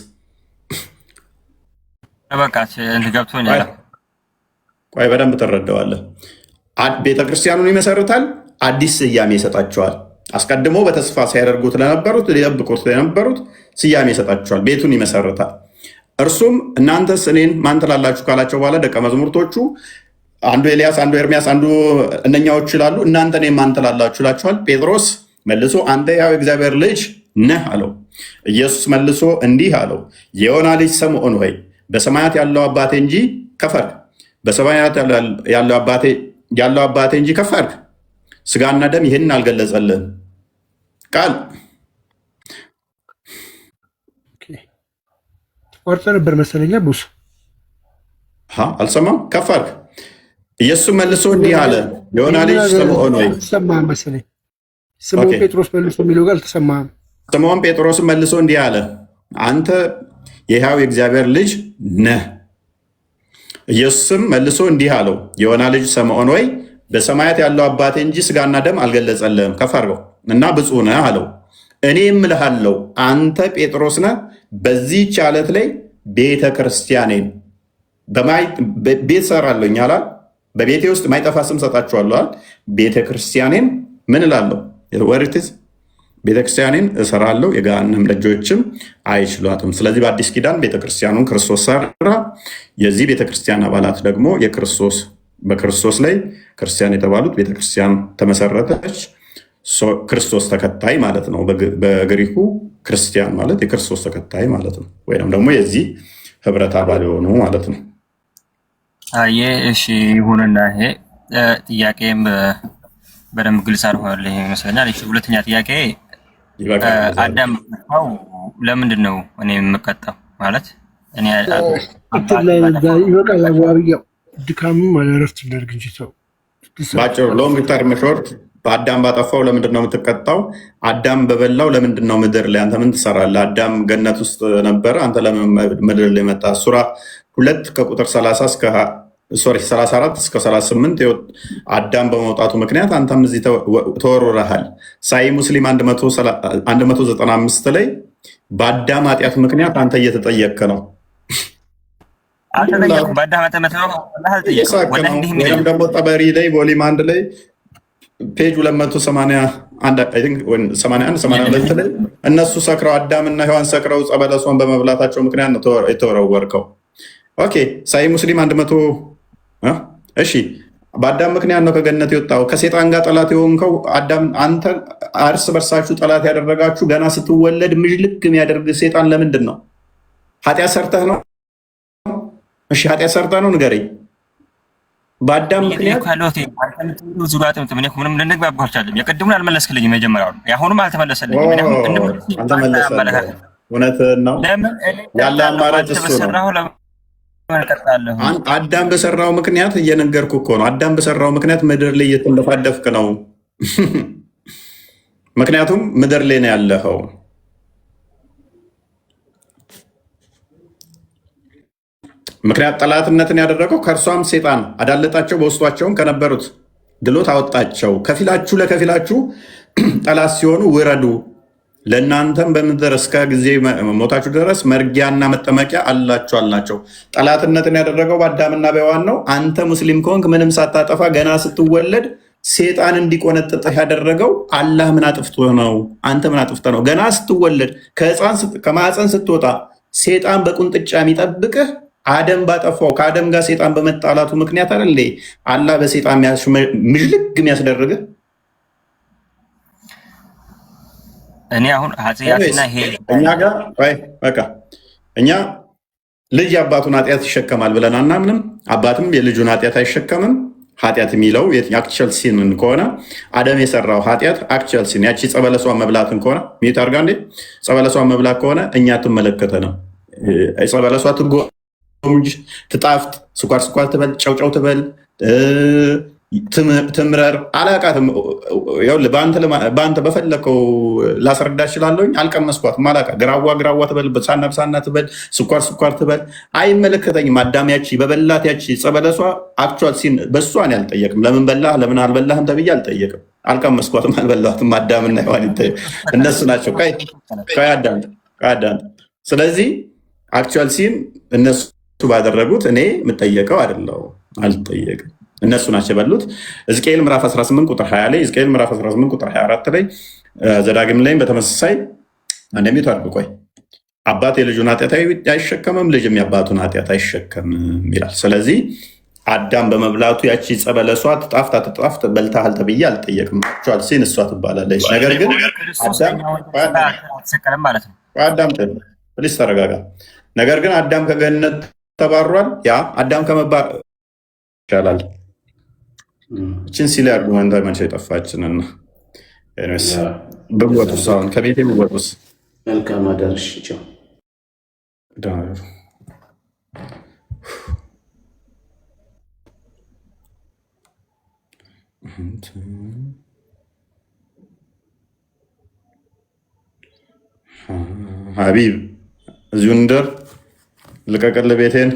ቆይ በደንብ ትረዳዋለህ። ቤተክርስቲያኑን ይመሰርታል፣ አዲስ ስያሜ ይሰጣቸዋል። አስቀድሞ በተስፋ ሲያደርጉት ለነበሩት ሊጠብቁት ለነበሩት ስያሜ ይሰጣቸዋል። ቤቱን ይመሰርታል። እርሱም እናንተስ እኔን ማን ትላላችሁ ካላቸው በኋላ ደቀ መዛሙርቶቹ አንዱ ኤልያስ፣ አንዱ ኤርሚያስ፣ አንዱ እነኛዎች ይላሉ። እናንተ እኔን ማን ትላላችሁ ይላቸዋል። ጴጥሮስ መልሶ አንተ ያው የእግዚአብሔር ልጅ ነህ አለው። ኢየሱስ መልሶ እንዲህ አለው፣ የዮና ልጅ ስምዖን ሆይ በሰማያት ያለው አባቴ እንጂ ከፈርክ በሰማያት ያለው አባቴ እንጂ ከፈርክ ስጋና ደም ይህን አልገለጸልህም። ቃል ተቋርጠ ነበር መሰለኛ ቡስ አልሰማም። ከፍ አድርግ። ኢየሱስ መልሶ እንዲህ አለ፣ የዮና ልጅ ስምዖን ሆይ ተሰማህ መሰለኝ። ስምዖን ጴጥሮስ መልሶ የሚለው ጋር አልተሰማህም። ስምዖን ጴጥሮስ መልሶ እንዲህ አለ፣ አንተ የሕያው የእግዚአብሔር ልጅ ነህ። ኢየሱስም መልሶ እንዲህ አለው፣ የዮና ልጅ ስምዖን ሆይ በሰማያት ያለው አባቴ እንጂ ስጋና ደም አልገለጸልህም። ከፍ አድርገው እና ብፁዕ ነህ አለው። እኔም እልሃለሁ አንተ ጴጥሮስ ነህ፣ በዚህች ዓለት ላይ ቤተ ክርስቲያኔን ቤት እሰራለሁ አላል። በቤቴ ውስጥ ማይጠፋ ስም ሰጣችኋለሁ። ቤተ ክርስቲያኔን ምን እላለሁ? ወርትስ ቤተ ክርስቲያኔን እሰራለሁ፣ የገሃነም ደጆችም አይችሏትም። ስለዚህ በአዲስ ኪዳን ቤተ ክርስቲያኑን ክርስቶስ ሰራ። የዚህ ቤተ ክርስቲያን አባላት ደግሞ በክርስቶስ ላይ ክርስቲያን የተባሉት ቤተ ክርስቲያን ተመሰረተች። ክርስቶስ ተከታይ ማለት ነው። በግሪኩ ክርስቲያን ማለት የክርስቶስ ተከታይ ማለት ነው፣ ወይም ደግሞ የዚህ ህብረት አባል የሆኑ ማለት ነው። እሺ ይሁንና ይሄ ጥያቄም በደንብ ግልጽ አልሆነልኝ ይመስለኛል። እሺ ሁለተኛ ጥያቄ አዳም ነው ለምንድን ነው እኔ የምቀጣው? ማለት እኔ ይበቃል። አዋብያው ድካሙ ማለረፍት እንደርግ እንጂ ሰው ባጭሩ ሎንግ ተርም ሾርት በአዳም ባጠፋው ለምንድን ነው የምትቀጣው? አዳም በበላው ለምንድን ነው ምድር ላይ አንተ ምን ትሰራለህ? አዳም ገነት ውስጥ ነበረ፣ አንተ ለምን ምድር ላይ መጣ? ሱራ 2 ከቁጥር 34 እስከ 38 አዳም በመውጣቱ ምክንያት አንተም እዚህ ተወርውረሃል። ሳይ ሙስሊም 195 ላይ በአዳም ኃጢአት ምክንያት አንተ እየተጠየቅክ ነው። ወይም ደግሞ ጠበሪ ላይ ቮሊም 1 ላይ ፔጅ 281 ላይ እነሱ ሰክረው አዳምና ሔዋን ሰክረው ዕፀ በለስን በመብላታቸው ምክንያት ነው የተወረወርከው። ኦኬ ሳይ ሙስሊም 100 እሺ በአዳም ምክንያት ነው ከገነት የወጣው። ከሴጣን ጋር ጠላት የሆንከው አዳም፣ አንተ እርስ በርሳችሁ ጠላት ያደረጋችሁ ገና ስትወለድ ምዥልክ የሚያደርግ ሴጣን ለምንድን ነው? ኃጢአት ሰርተህ ነው? እሺ ኃጢአት ሰርተህ ነው ንገረኝ። በአዳም ምክንያት ምንም ልንግባባ አልቻለም። የቅድሙን አልመለስክልኝም፣ መጀመሪያውን የአሁኑም አልተመለሰልኝም። እውነትህን ነው። ያለ አማራጭ እሱ ነው። አዳም በሰራው ምክንያት እየነገርኩ እኮ ነው። አዳም በሰራው ምክንያት ምድር ላይ እየተንደፋደፍክ ነው። ምክንያቱም ምድር ላይ ነው ያለኸው። ምክንያት ጠላትነትን ያደረገው ከእርሷም ሴጣን አዳለጣቸው፣ በውስጧቸውም ከነበሩት ድሎት አወጣቸው። ከፊላችሁ ለከፊላችሁ ጠላት ሲሆኑ ውረዱ፣ ለእናንተም በምድር እስከ ጊዜ ሞታችሁ ድረስ መርጊያና መጠመቂያ አላችሁ አልናቸው። ጠላትነትን ያደረገው በአዳምና በሔዋን ነው። አንተ ሙስሊም ከሆንክ ምንም ሳታጠፋ ገና ስትወለድ ሴጣን እንዲቆነጥጥህ ያደረገው አላህ ምን አጥፍቶ ነው? አንተ ምን አጥፍተህ ነው? ገና ስትወለድ ከማህፀን ስትወጣ ሴጣን በቁንጥጫ የሚጠብቅህ አደም ባጠፋው ከአደም ጋር ሴጣን በመጣላቱ ምክንያት አይደል አላህ በሴጣን ምዥልግ የሚያስደርግህ? እኔ አሁን ኃጢአትና ይሄ እኛ ጋር በቃ እኛ ልጅ የአባቱን ኃጢአት ይሸከማል ብለን አናምንም። አባትም የልጁን ኃጢአት አይሸከምም። ኃጢአት የሚለው አክቹዋል ሲንን ከሆነ አደም የሰራው ኃጢአት አክቹዋል ሲን ያቺ ዕፀ በለስዋን መብላትን ከሆነ ሚት አድርጋ እንዴ ዕፀ በለስዋን መብላት ከሆነ እኛ ትመለከተንም። ዕፀ በለሷ ትጣፍጥ፣ ስኳር ትበል፣ ጨውጨው ትበል፣ ትምረር አላቃትም። በአንተ በፈለከው ላስረዳ እችላለሁኝ። አልቀመስኳትም፣ አላቃ ግራዋ ትበል፣ ሳና ትበል፣ ስኳር ትበል፣ አይመለከተኝም። አዳም ያቺ በበላት ያቺ ዕፀ በለሷ አክቹዋል ሲን በእሷን ያልጠየቅም። ለምን በላህ ለምን አልበላህም ተብዬ አልጠየቅም። አልቀመስኳትም፣ አልበላትም። አዳምና ሔዋን እነሱ ናቸው። አዳም ስለዚህ አክቹዋል ሲን እነሱ ባደረጉት እኔ የምጠየቀው አይደለው፣ አልጠየቅም። እነሱ ናቸው የበሉት። ሕዝቅኤል ምዕራፍ 18 ቁጥር 20 ላይ፣ ሕዝቅኤል ምዕራፍ 18 ቁጥር 24 ላይ፣ ዘዳግም ላይም በተመሳሳይ እንደሚቱ አድርቆይ አባት የልጁን ኃጢአት አይሸከምም፣ ልጅም የአባቱን ኃጢአት አይሸከምም ይላል። ስለዚህ አዳም በመብላቱ ያቺ ዕፀ በለሷ ትጣፍት በልተሃል ተብዬ አልጠየቅም። አክቹዋል ሲን እሷ ትባላለች። ነገር ግን አዳም ፕሊስ ተረጋጋ። ነገር ግን አዳም ከገነት ተባሯል። ያ አዳም ከመባር ይቻላል። እችን ሲል አርጉመንት መቼ የጠፋችንና ብወጡስ አሁን ከቤቴ ብወጡስ መልካም አደርሽ ሀቢብ እዚሁ እንደር ልቀቅል ቤቴን